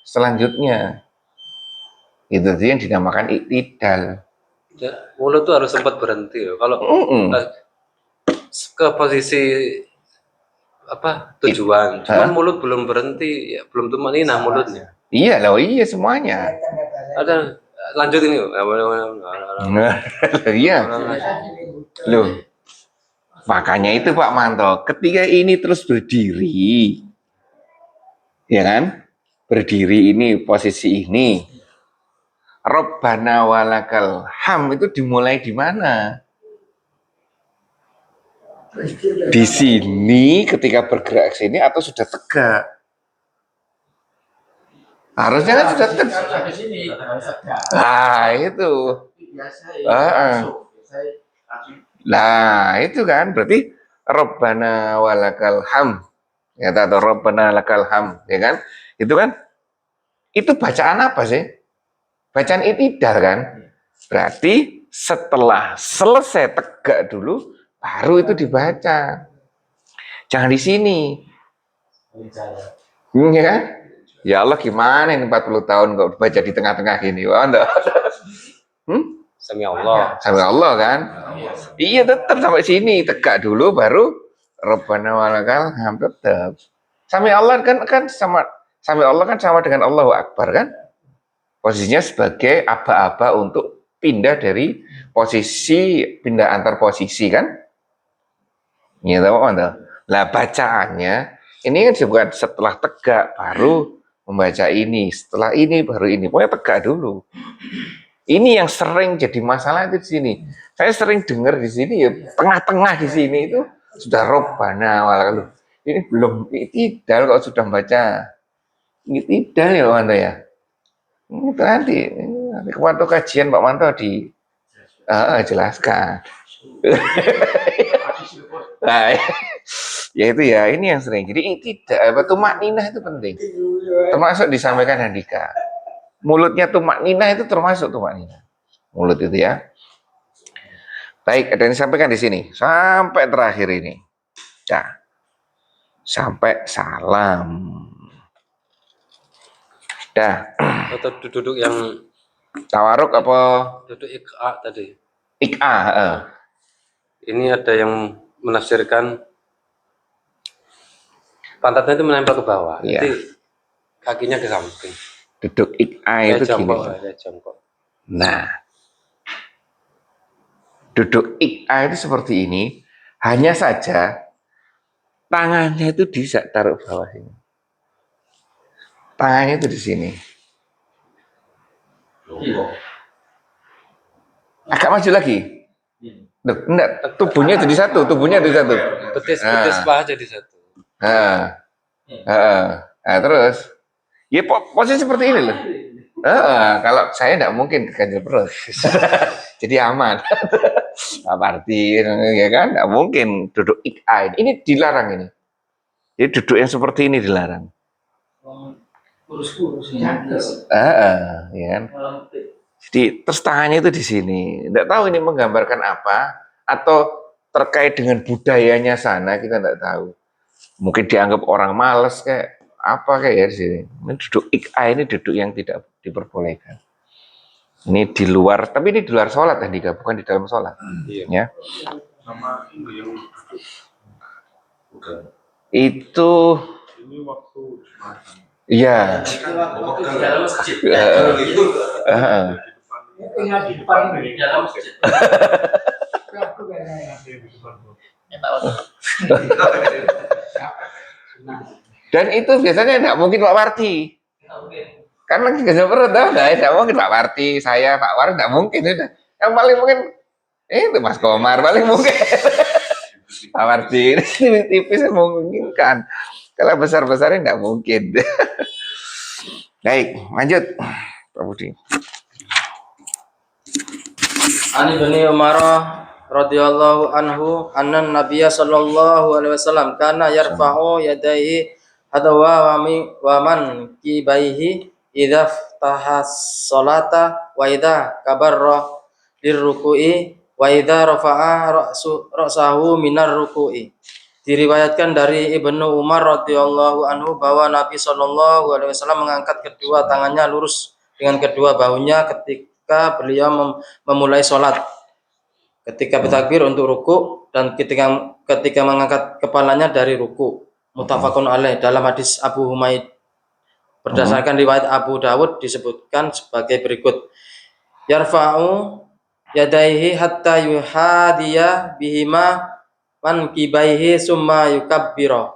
selanjutnya. Itu yang dinamakan iktidal. Mulut tuh harus sempat berhenti loh. Kalau ke posisi apa tujuan, cuman mulut belum berhenti, ya, belum tumanina mulutnya. Iya loh, iya semuanya. Ada lanjut ini. Iya. Loh. Makanya itu Pak Manto, ketika ini terus berdiri, ya kan? Berdiri ini, posisi ini. Rabbana walakal ham itu dimulai di mana? Di sini ketika bergerak ke sini atau sudah tegak? Harusnya kan sudah tegak. Nah, itu. Nah, itu kan berarti Rabbana walakal ham. Ya, atau Rabbana lakal ham, ya kan? Itu kan itu bacaan apa sih? Bacaan i'tidal kan? Berarti setelah selesai tegak dulu baru itu dibaca. Jangan di sini. Ya kan? Ya Allah gimana ini 40 tahun kok baca di tengah-tengah gini? Wah, enggak. Sami Allah. Sami Allah kan? Iya tetap sampai sini tegak dulu baru Rabbana walakal hamd tetap. Sami Allah kan sama Sami Allah kan sama dengan Allahu Akbar kan? Posisinya sebagai aba-aba untuk pindah dari posisi, pindah antar posisi kan? Iya tahu kan? Lah bacaannya ini kan bukan setelah tegak baru membaca ini, setelah ini baru ini. Pokoknya tegak dulu. Ini yang sering jadi masalah itu di sini. Saya sering dengar di sini ya tengah-tengah di sini itu sudah Rabbana walakal. Ini belum i'tidal kalau sudah baca. I'tidal ya Pak Manto ya. Itu nanti waktu kajian Pak Manto di jelaskan. Nah, ya itu ya, ini yang sering. Jadi tidak tumakninah itu penting. Termasuk disampaikan Handika. Mulutnya tumakninah itu termasuk tumakninah. Mulut itu ya. Baik, ada yang disampaikan di sini sampai terakhir ini. Ya. Sampai salam. Dah. Atau duduk yang tawaruk apa? Duduk ik'a tadi. Ik'a. Ini ada yang menafsirkan pantatnya itu menempel ke bawah. Ya. Jadi kakinya ke samping. Duduk ik'a itu jongkok, gini. Jongkok. Nah. Duduk ik'a itu seperti ini. Hanya saja tangannya itu bisa taruh bawah sini. Tangannya itu di sini. Agak maju lagi. Enggak, tubuhnya jadi satu, Betis paha jadi satu. Nah, terus, ya posisi seperti ini loh. Kalau saya tidak mungkin keganjel perut. Jadi aman. Pak Parti, ya kan? Tidak mungkin duduk ikain. Ini dilarang ini. Jadi duduk yang seperti ini dilarang. Kurus-kurus ya. Ya kan? Jadi terus tangannya itu di sini. Tidak tahu ini menggambarkan apa atau terkait dengan budayanya sana, kita tidak tahu. Mungkin dianggap orang malas kayak apa kayak ya di sini. Ini duduk ini duduk yang tidak diperbolehkan. Ini di luar, tapi ini di luar sholat ya, bukan di dalam sholat. Ya. Sama ini yang bukan. Itu. Ini waktu Jumatan. Iya. Waktu di dalam masjid. Di depan ini. Di dalam masjid. Dan itu biasanya tidak mungkin Pak Parti. Karena ganjel perut, tidak mungkin Pak Parti, saya, Pak War, tidak mungkin. Yang paling mungkin itu Mas Komar, paling mungkin. Pak Parti ini tipis memungkinkan. Kalau besar-besarnya tidak mungkin. Baik, lanjut Pak Budi. Ani bin Umar radhiyallahu anhu anna Nabiyya sallallahu alaihi wasallam kana yarfa'u yadayhi hadwa wa man kibaihi idza ftahas salata wa idza kabarra lirruku'i wa idza rafa'a ra'sahu minar ruku'i. Diriwayatkan dari Ibnu Umar radhiyallahu anhu bahwa Nabi sallallahu alaihi wasallam mengangkat kedua tangannya lurus dengan kedua bahunya ketika beliau memulai sholat, ketika bertakbir untuk ruku dan ketika mengangkat kepalanya dari ruku. Muttafaqun alaih. Dalam hadis Abu Humaid berdasarkan riwayat Abu Dawud disebutkan sebagai berikut: yarfa'u yadaihi hatta yuhadiya bihima man kibaihi summa yukabbiro.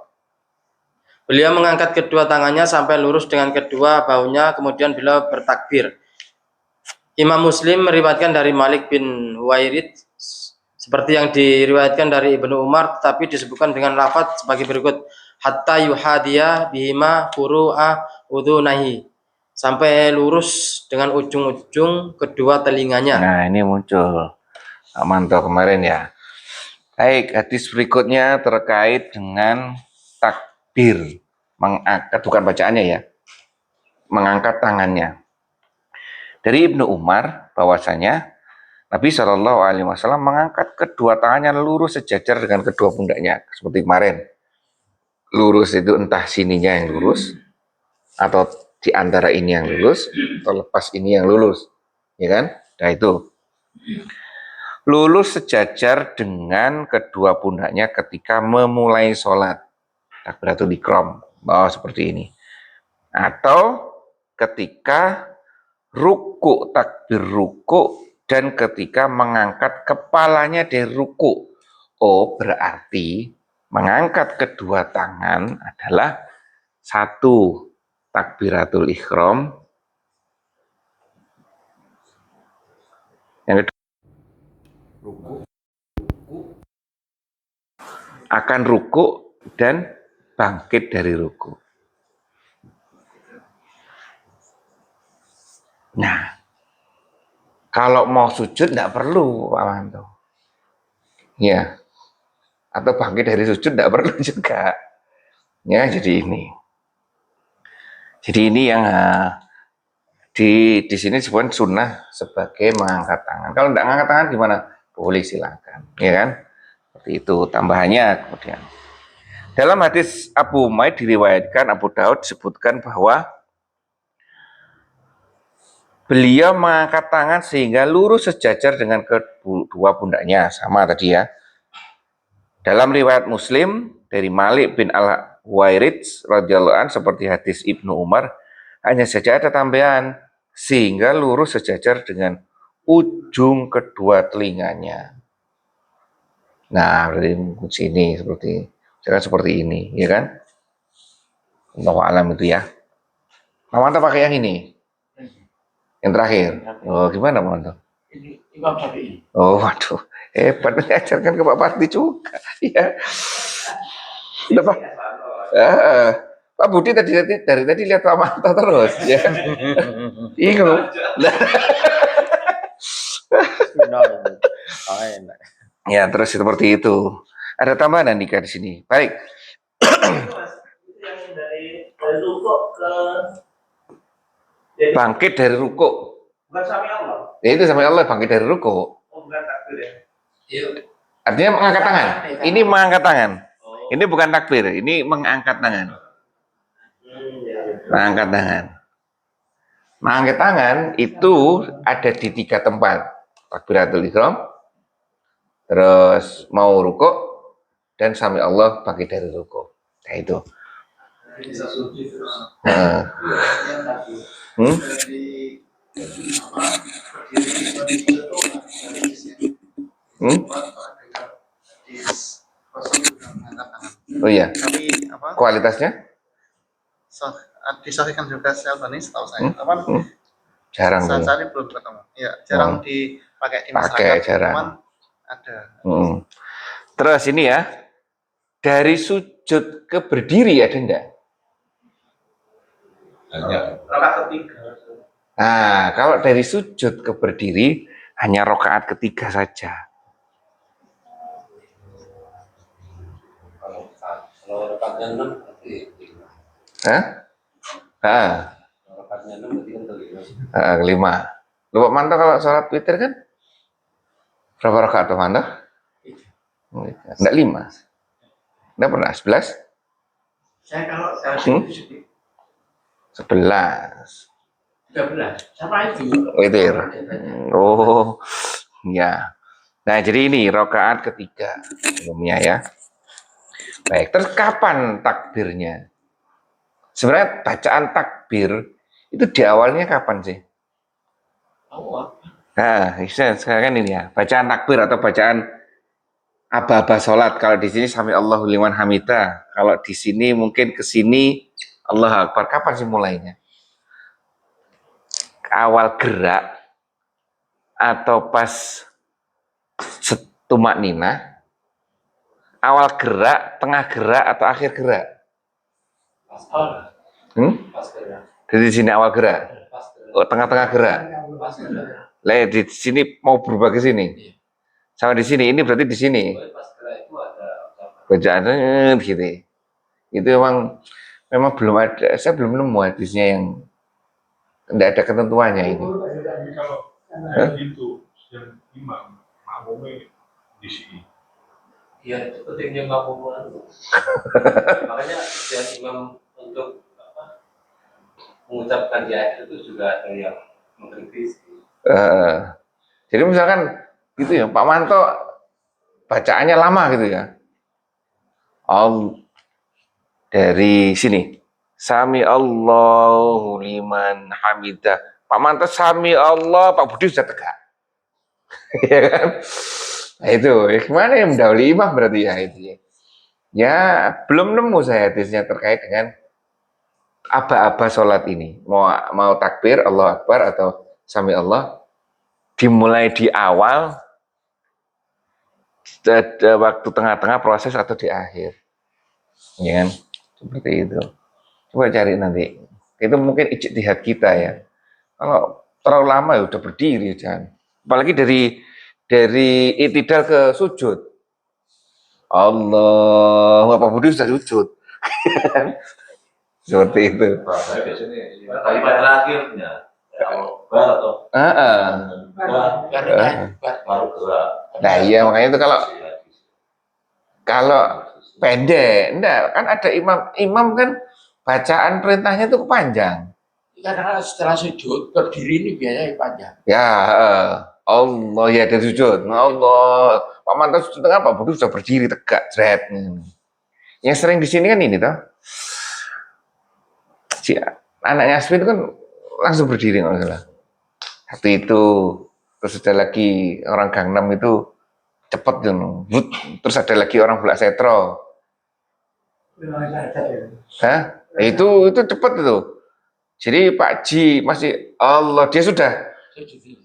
Beliau mengangkat kedua tangannya sampai lurus dengan kedua bahunya, kemudian beliau bertakbir. Imam Muslim meriwayatkan dari Malik bin Huwairid seperti yang diriwayatkan dari Ibnu Umar, tapi disebutkan dengan lafaz sebagai berikut: hatta yuhadiya bihima furu'a udhunahi, sampai lurus dengan ujung-ujung kedua telinganya. Nah, ini muncul mantap kemarin ya. Baik, hadis berikutnya terkait dengan takbir, mengangkat, bukan bacaannya ya, mengangkat tangannya. Dari Ibnu Umar bahwasanya Nabi Shallallahu Alaihi Wasallam mengangkat kedua tangannya lurus sejajar dengan kedua pundaknya, seperti kemarin. Lurus itu entah sininya yang lurus atau di antara ini yang lurus atau lepas ini yang lurus, ya kan? Nah itu lurus sejajar dengan kedua pundaknya ketika memulai sholat, takbiratul ihram, seperti ini. Atau ketika ruku, takbir ruku, dan ketika mengangkat kepalanya dari ruku. Oh, berarti mengangkat kedua tangan adalah satu takbiratul ihram, yang kedua akan ruku dan bangkit dari ruku. Nah, kalau mau sujud tidak perlu Pak Manto. Ya. Atau bangkit dari sujud tidak perlu juga. Ya, jadi ini. Jadi ini yang di sini disebut sunnah sebagai mengangkat tangan. Kalau tidak mengangkat tangan gimana? Boleh silakan, ya kan? Seperti itu tambahannya. Kemudian dalam hadis Abu Umaid diriwayatkan Abu Daud disebutkan bahwa beliau mengangkat tangan sehingga lurus sejajar dengan kedua pundaknya, sama tadi ya. Dalam riwayat Muslim dari Malik bin Al-Huwairid radhiyallahu anhu seperti hadis Ibnu Umar, hanya saja ada tambahan sehingga lurus sejajar dengan ujung kedua telinganya. Nah, berarti sini seperti ini, ya kan? Allahu a'lam itu ya. Mantap pakai yang ini. Yang terakhir. Oh, gimana Mantap? Ini Imam Syafi'i. Oh, waduh. Hebat mengajarkan ke Pak Parti juga. Ya. Pak Budi dari tadi lihat Pak Manto terus ya. Bingung. Ya, terus seperti itu. Ada tambahan Andika di sini. Baik. Bangkit dari ruko. Bukan sami Allah. Ya itu sami Allah, bangkit dari ruko. Oh, bukan takbir ya. Artinya mengangkat tangan. Ini mengangkat tangan. Ini bukan takbir, ini mengangkat tangan. Mengangkat tangan. Mengangkat tangan itu ada di 3 tempat. Takbiratul ihram, terus mau ruko, dan sami Allah bangkit dari ruko. Nah itu. Oh iya. Tapi apa? Kualitasnya? Disahkan juga Syalbani setahu saya. Jarang. Saat ini belum ketemu. Ya, jarang dipakai di masyarakat. Pakai jarang. Cuman ada. Terus ini ya, dari sujud ke berdiri ada enggak? Rakaat ketiga. Nah, kalau dari sujud ke berdiri hanya rakaat ketiga saja. Kalau rakaatnya 6 berarti 5. Hah? Kalau rakaatnya 6 berarti kan 5. Lu Pak Manto kalau sholat witir kan berapa rakaat Pak Manto? Enggak 5. Enggak pernah 11? Saya kalau 11. 13. Siapa itu? Witir. Oh, ya. Nah, jadi ini rakaat ketiga umumnya ya. Baik, terus kapan takbirnya? Sebenarnya bacaan takbir itu di awalnya kapan sih? Nah, sekarang ini ya, bacaan takbir atau bacaan aba-aba sholat. Kalau di sini sami Allahu liman hamidah. Kalau di sini mungkin ke sini Allahu Akbar. Kapan sih mulainya? Awal gerak atau pas tumak nina? Awal gerak, tengah gerak atau akhir gerak? Dari sini awal gerak. Oh, tengah-tengah gerak. Lah di sini mau berubah ke sini. Sama di sini, ini berarti di sini. Bacaannya gitu. Itu memang belum ada, saya belum nemu hadisnya yang tidak ada ketentuannya ini. Kalau itu yang imam makmumnya di sini. Iya, itu pentingnya makmum. Makanya yang imam untuk mengucapkan di akhir itu juga ada yang mengkritisi. Jadi misalkan gitu ya, Pak Manto bacaannya lama gitu ya. Dari sini, sami Allahu liman hamidah. Pak Manto sami Allah, Pak Budi sudah tegak. Ya kan? Nah itu, gimana yang mendahului imam berarti ya itu ya. Ya, belum nemu saya hadisnya terkait dengan aba-aba sholat ini. Mau takbir, Allah Akbar atau sami Allah dimulai di awal, waktu tengah-tengah proses atau di akhir. Ya kan? Seperti itu. Coba cari nanti. Itu mungkin ijtihad kita ya. Kalau terlalu lama ya udah berdiri jangan. Apalagi dari itidal ke sujud. Allah, Bapak Budi sudah sujud. Seperti itu. Saya biasanya kalimat terakhirnya. Atau baru gerak. Nah iya makanya itu kalau pendek, enggak kan ada imam kan bacaan perintahnya itu panjang. Karena setelah sujud berdiri ini biasanya panjang. Ya Allah ya dari sujud. Allah, Pak Manto sujud tengah, Pak Budi sudah berdiri tegak, jret. Yang sering di sini kan ini toh. Si anaknya Aswin kan langsung berdiri nggak salah. Waktu itu terus ada lagi orang Gangnam itu cepet gitu. Terus ada lagi orang Bulak Setro. Hah? Itu cepet itu. Jadi Pak Ji masih Allah dia sudah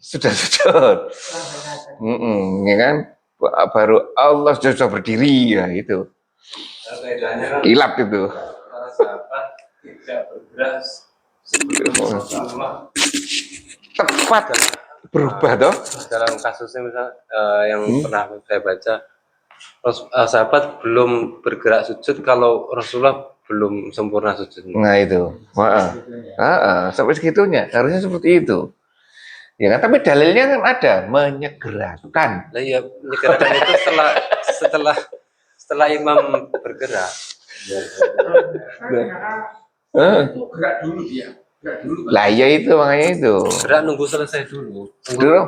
sujud. Ya kan? Baru Allah sudah berdiri ya itu. Kilap itu. Para sahabat tidak bergerak sebelum Rasulullah. Tepat berubah toh. Dalam kasusnya misal yang pernah saya baca, sahabat belum bergerak sujud kalau Rasulullah belum sempurna sujud. Nah itu, sampai segitunya harusnya seperti itu. Ya kan, tapi dalilnya kan ada menyegerakan. Nah ya, menyegerakan itu setelah imam bergerak. Itu gerak dulu dia. Gerak dulu. Lah ya itu makanya itu. Gerak nunggu selesai dulu. Dulu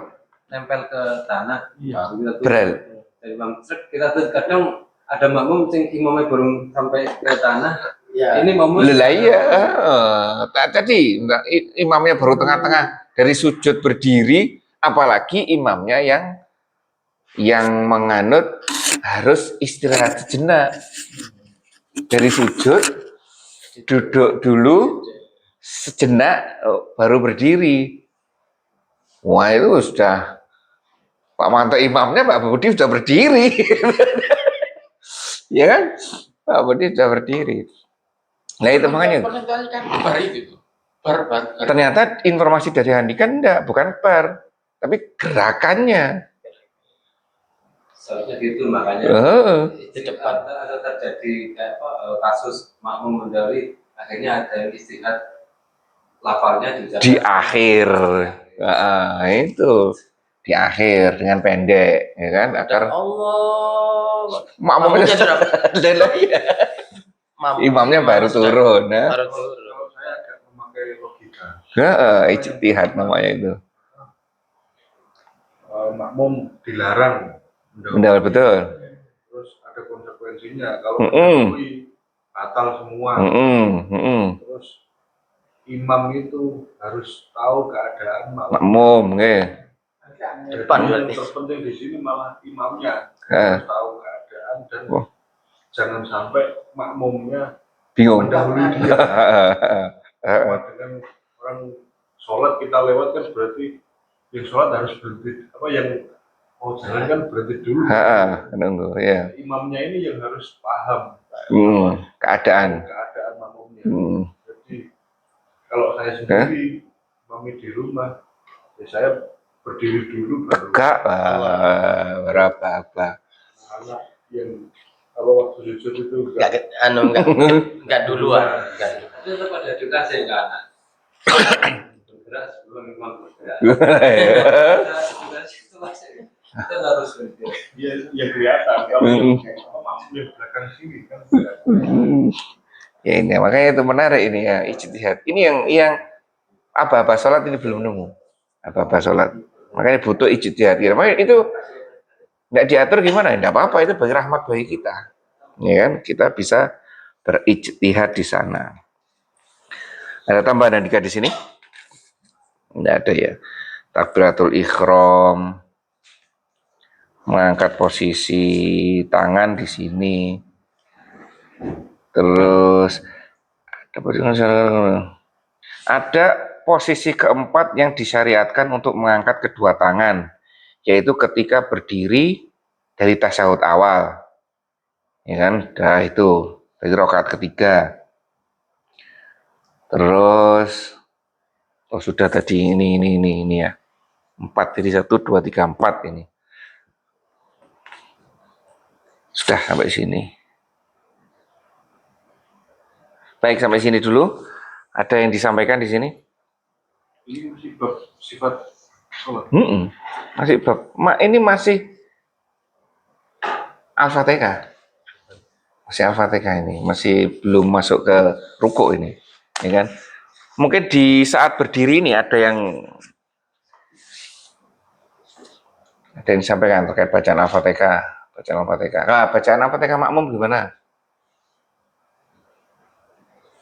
Nempel ke tanah. Iya. berat. Dari imam kita tuh kadang ada makmum sing imamnya belum sampai ke tanah. Ya. Ini makmum. Lah iya, tadi imamnya baru tengah-tengah dari sujud berdiri, apalagi imamnya yang menganut harus istirahat sejenak dari sujud, duduk dulu sejenak baru berdiri. Wah itu sudah Pak Manto imamnya, Pak Budi sudah berdiri. Ya kan? Pak Budi sudah berdiri. Nah itu makanya. Kan bar itu. Bar. Ternyata informasi dari Handika bukan per, tapi gerakannya. Soalnya gitu makanya di depan ada terjadi kasus makmum mendahului, akhirnya ada yang istihad lafalnya di akhir. Itu di akhir dengan pendek, ya kan? Agar Allah. makmumnya sudah imamnya baru turun, ya. Baru turun. Kalau saya agak memakai logika. Ijtihad namanya itu. Makmum dilarang Benar, betul. terus ada konsekuensinya kalau mendahului batal semua. Terus imam itu harus tahu keadaan makmum, ya. Depan yang berarti. terpenting di sini malah imamnya harus tahu keadaan dan jangan sampai makmumnya Bingung. mendahului dia. Dengan orang sholat kita lewat kan berarti yang sholat harus berhenti, yang mau jalan kan berhenti dulu. Nunggu, ya. Imamnya ini yang harus paham keadaan makmumnya. Jadi kalau saya sendiri mami di rumah, ya saya berdiri dulu baru tegak berapa anak yang waktu sujud itu enggak duluan. itu tetap ada edukasi ke anak. Bergerak sebelum imam bergerak. Kita harus bergerak. ya kelihatan kalau yang belakang sini kan. Ya ini makanya itu menarik ini ya, ijtihad. Ini yang apa sholat ini belum nemu. Apa sholat. Makanya butuh ijtihad. Makanya itu nggak diatur gimana? Nggak apa-apa, itu bagi rahmat bagi kita. Ya kan? Kita bisa berijtihad di sana. Ada tambahan Andika di sini? Nggak ada ya. Takbiratul ihram, mengangkat posisi tangan di sini. Terus ada posisi keempat yang disyariatkan untuk mengangkat kedua tangan, yaitu ketika berdiri dari tasyahud awal, ya kan? Dah itu dari rakaat ketiga. Terus sudah tadi ini ya, 4, jadi 1, 2, 3, 4 ini sudah sampai sini. Baik, sampai sini dulu. Ada yang disampaikan di sini? Ini masih bab sifat sholat. Masih bab. Ini masih Al-Fatihah. Masih Al-Fatihah ini, masih belum masuk ke rukuk ini, ya kan? Mungkin di saat berdiri ini ada yang disampaikan terkait bacaan Al-Fatihah. Bacaan Al-Fatihah makmum gimana?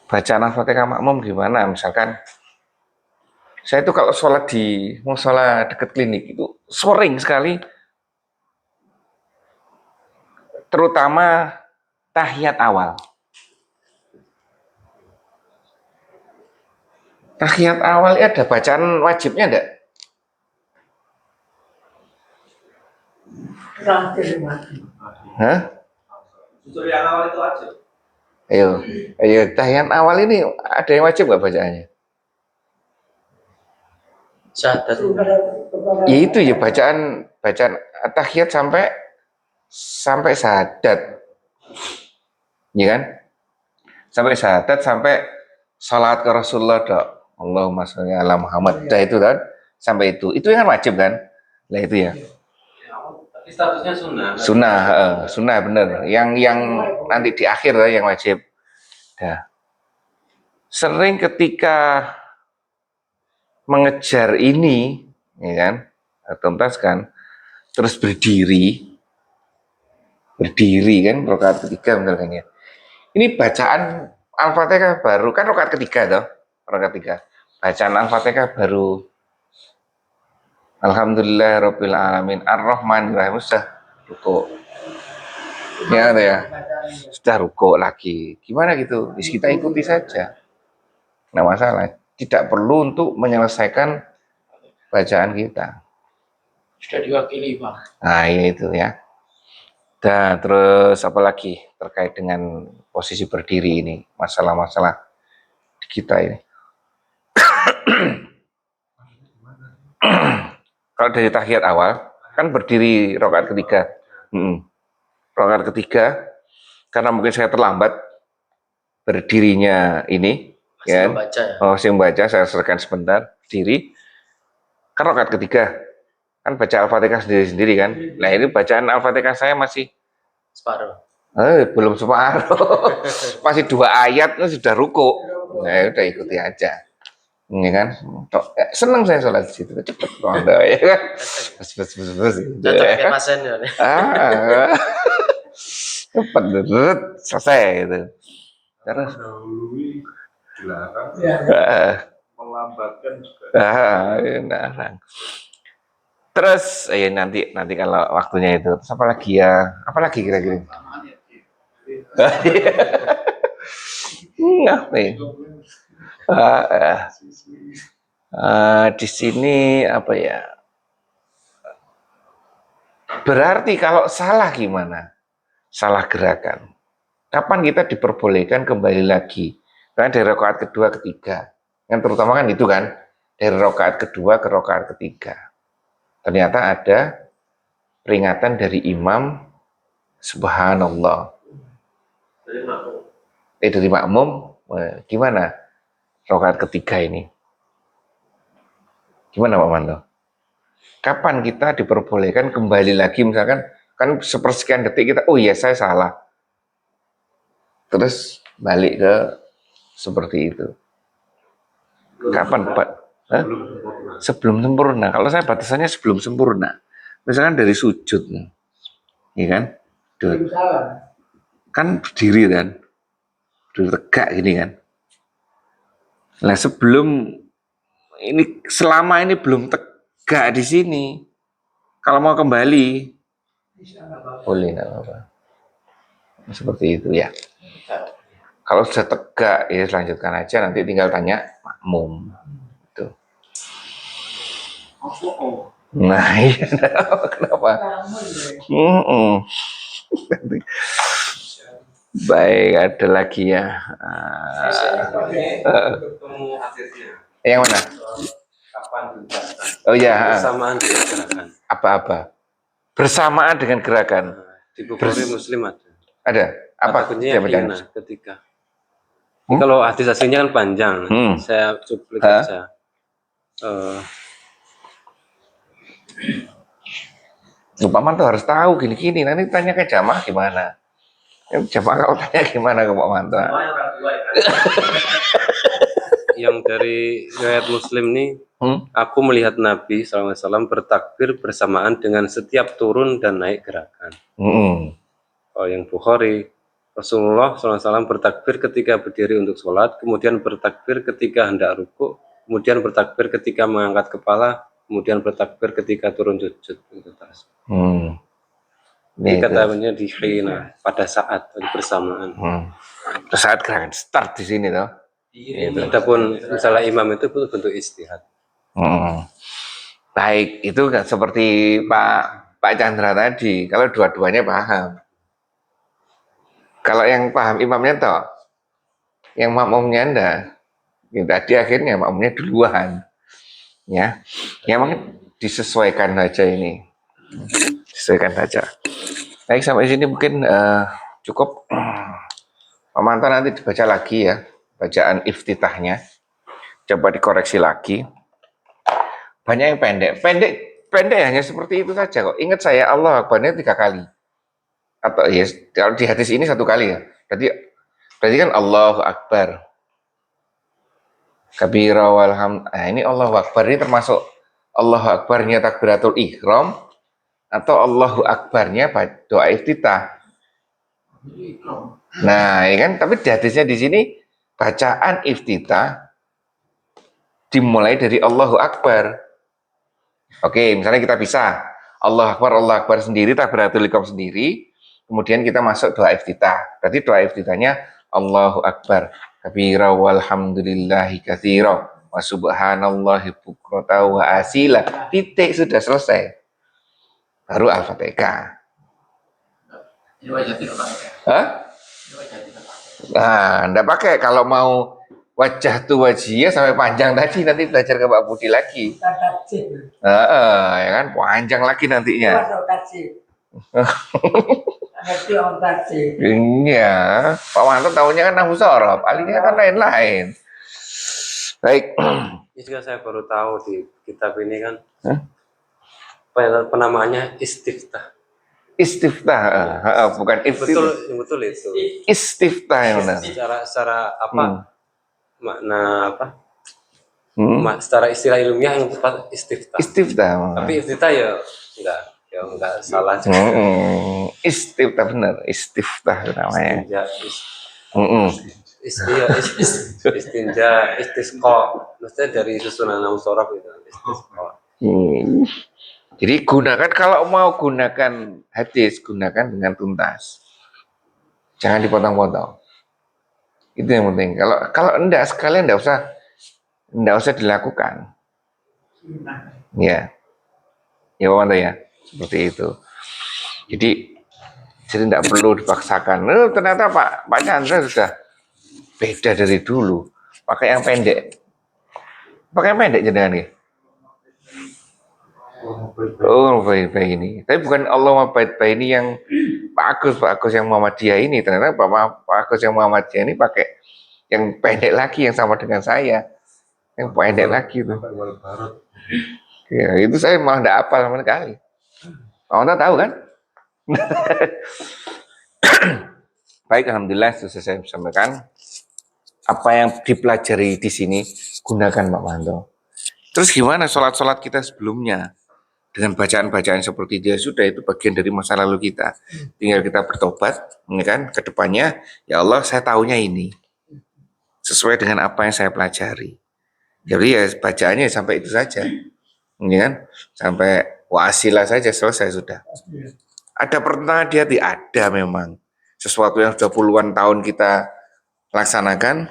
Bacaan Al-Fatihah makmum gimana? Misalkan saya itu kalau sholat di musola dekat klinik itu sering sekali, terutama tahiyat awal. Tahiyat awal ada bacaan wajibnya enggak? Justru yang awal itu wajib. Ayo, tahiyat awal ini ada yang wajib nggak bacaannya? Syahadat. Ya itu ya bacaan tahiyat sampai syahadat, ya kan? Sampai syahadat, sampai salat ke Rasulullah dok. Allahumma sholli ala Muhammad. Dah itu kan, sampai itu yang wajib kan? Lah itu ya. Tapi statusnya sunnah. Sunnah bener. Yang nanti di akhir yang wajib. Dah. Sering ketika mengejar ini, ya kan, tuntaskan, terus berdiri kan, rakaat ketiga misalkan ya. Ini bacaan Al-Fatihah baru, kan rakaat ketiga toh, rakaat ketiga. Bacaan Al-Fatihah baru. Alhamdulillahirabbil alamin, Ar-Rahmanir-Rahim, sudah ruku. Ya, sudah ruku lagi. Gimana gitu? Kita ikuti saja. Nggak masalah. Tidak perlu untuk menyelesaikan bacaan kita. Sudah diwakili, Pak. Nah, itu ya. Dan terus apa lagi terkait dengan posisi berdiri ini, masalah-masalah di kita ini. Kalau dari tahiyat awal, kan berdiri rakaat ketiga. Rakaat ketiga, karena mungkin saya terlambat berdirinya ini, ya. Saya membaca, saya selesaikan sebentar, berdiri. Kan rakaat ketiga, kan baca Al-Fatihah sendiri-sendiri kan. Nah ini bacaan Al-Fatihah saya masih separuh. Belum separuh. Masih 2 ayat sudah ruku. Nah udah ikuti aja. Ini kan. Senang saya sholat di situ. Cepet banget ya kan. Bus. Cocok kayak pasien ya. Cepet selesai gitu. Terus mendahului dilarang, melambatkan juga. Nah. Terus nanti kalau waktunya itu, terus apa lagi ya? Apa lagi kira-kira? Ngapain? Di sini apa ya? Berarti kalau salah gimana? Salah gerakan. Kapan kita diperbolehkan kembali lagi? Karena dari rakaat kedua, ketiga. Yang terutama kan itu kan, dari rakaat kedua ke rakaat ketiga. Ternyata ada peringatan dari imam, subhanallah. Dari makmum, gimana rakaat ketiga ini? Gimana Pak Manto? Kapan kita diperbolehkan kembali lagi, misalkan, kan sepersekian detik kita, oh iya saya salah. Terus balik ke seperti itu. Kapan Pak? Sebelum sempurna. Kalau saya batasannya sebelum sempurna. Misalkan dari sujud, ya kan? Kan berdiri kan, berdiri tegak gini kan. Nah sebelum ini, selama ini belum tegak di sini, kalau mau kembali, boleh nggak apa-apa. Seperti itu ya. Kalau sudah tegak, ya selanjutkan aja. Nanti tinggal tanya makmum. Nah iya, kenapa? Baik, ada lagi ya. Yang mana? Oh ya. Bersamaan dengan gerakan. Apa-apa? Bersamaan dengan gerakan. Di Bukhari Muslim ada. Ada? Apa? Takutnya ketika. Kalau hadis aslinya kan panjang. Saya cuplik aja. Pak Manto harus tahu gini-gini. Nanti tanya ke jamaah gimana. Jamaah kalau tanya gimana ke Pak Manto. Yang dari riwayat Muslim nih, aku melihat Nabi SAW bertakbir bersamaan dengan setiap turun dan naik gerakan. Oh, yang Bukhari, Rasulullah SAW bertakbir ketika berdiri untuk sholat, kemudian bertakbir ketika hendak ruku, kemudian bertakbir ketika mengangkat kepala, kemudian bertakbir ketika turun sujud. Ini katanya di hina, pada saat bersamaan. Saat gerakan start di sini toh. Adapun misalnya imam itu bentuk istihad. Baik, itu kan seperti Pak Chandra tadi. Kalau dua-duanya paham. Kalau yang paham imamnya toh, Yang makmumnya enggak. Ya, tadi akhirnya makmumnya duluan. Ya. Ya mungkin disesuaikan saja ini. Disesuaikan saja. Baik, sampai sini mungkin cukup. Pak Manto nanti dibaca lagi ya. Bacaan iftitahnya. Coba dikoreksi lagi. Banyak yang pendek hanya seperti itu saja kok. Ingat saya Allah Akbarnya 3 kali. Atau ya kalau di hadis ini 1 kali ya. Berarti kan Allahu Akbar. Kabira walham. Nah, ini Allahu Akbar ini termasuk Allahu Akbarnya takbiratul ihram atau Allahu Akbarnya doa iftitah. Nah, ya kan, tapi di hadisnya di sini bacaan iftitah dimulai dari Allahu Akbar. Oke, misalnya kita bisa Allah Akbar sendiri, takbiratul ihram sendiri, kemudian kita masuk doa iftitah. Berarti doa iftitahnya Allahu Akbar kabira walhamdulillahi katsira wa subhanallahi bukrata wa asila. Titik, sudah selesai. Baru Al-Fatihah. Ini wajah tidak pakai. Hah? Ini wajah tidak pakai. Nah, enggak pakai kalau mau wajah tu wajiyah sampai panjang tadi, nanti belajar ke Pak Budi lagi. Ya kan, panjang lagi nantinya. Iya, Pak Manto tahunya kan Nahwu Shorof, alinya kan lain-lain. Baik. Ini juga saya baru tahu di kitab ini kan. Penamaannya istiftah. Istiftah, bukan iftitah. Betul itu. Istiftah yang benar. Secara apa? Makna apa? Secara istilah ilmiah yang tepat istiftah. Istiftah. Tapi iftitah ya enggak salah. Istiftah benar, istiftah namanya. Istinja, istisqa. Maksudnya dari susunan Nahwu Shorof itu. Istisqa. Jadi gunakan, kalau mau gunakan hadis, gunakan dengan tuntas. Jangan dipotong-potong. Itu yang penting. Kalau enggak sekalian enggak usah dilakukan. Ya. Ya Pak Manto ya. Seperti itu. Jadi enggak perlu dipaksakan. Ternyata Pak Chandra sudah beda dari dulu. Pakai yang pendek. Pakai yang pendek jenengan nih. Oh, baik-baik ini. Tapi bukan Allah baik-baik ini yang Pak Agus yang Muhammadiyah ini. Ternyata Pak Agus yang Muhammadiyah ini pakai yang pendek lagi, yang sama dengan saya. Yang pendek lagi itu. Ya, itu saya malah tidak hafal sama sekali. Pak Manto tahu kan? Baik, alhamdulillah sudah saya sampaikan. Apa yang dipelajari di sini gunakan Pak Manto. Terus gimana sholat-sholat kita sebelumnya? Dengan bacaan-bacaan seperti dia sudah, itu bagian dari masa lalu kita. Tinggal kita bertobat, ya kan, ke depannya, ya Allah saya tahunya ini. Sesuai dengan apa yang saya pelajari. Jadi ya bacaannya sampai itu saja. Ya kan? Sampai wasilah saja selesai sudah. Ada pertentangan di hati? Ada memang. Sesuatu yang sudah puluhan tahun kita laksanakan,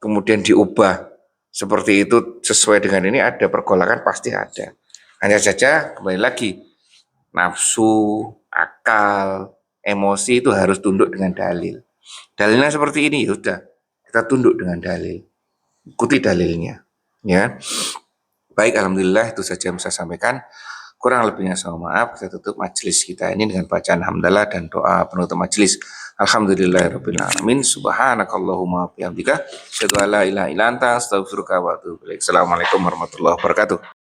kemudian diubah seperti itu sesuai dengan ini, ada pergolakan, pasti ada. Hanya saja kembali lagi, nafsu, akal, emosi itu harus tunduk dengan dalil. Dalilnya seperti ini, sudah kita tunduk dengan dalil, ikuti dalilnya. Ya, baik, alhamdulillah itu saja yang saya sampaikan. Kurang lebihnya saya maaf. Kita tutup majelis kita ini dengan bacaan hamdalah dan doa penutup majelis. Alhamdulillahirabbil alamin. Subhanakallahumma wa bihamdika asyhadu an la ilaha illa anta astaghfiruka wa atubu ilaik. Assalamualaikum warahmatullahi wabarakatuh.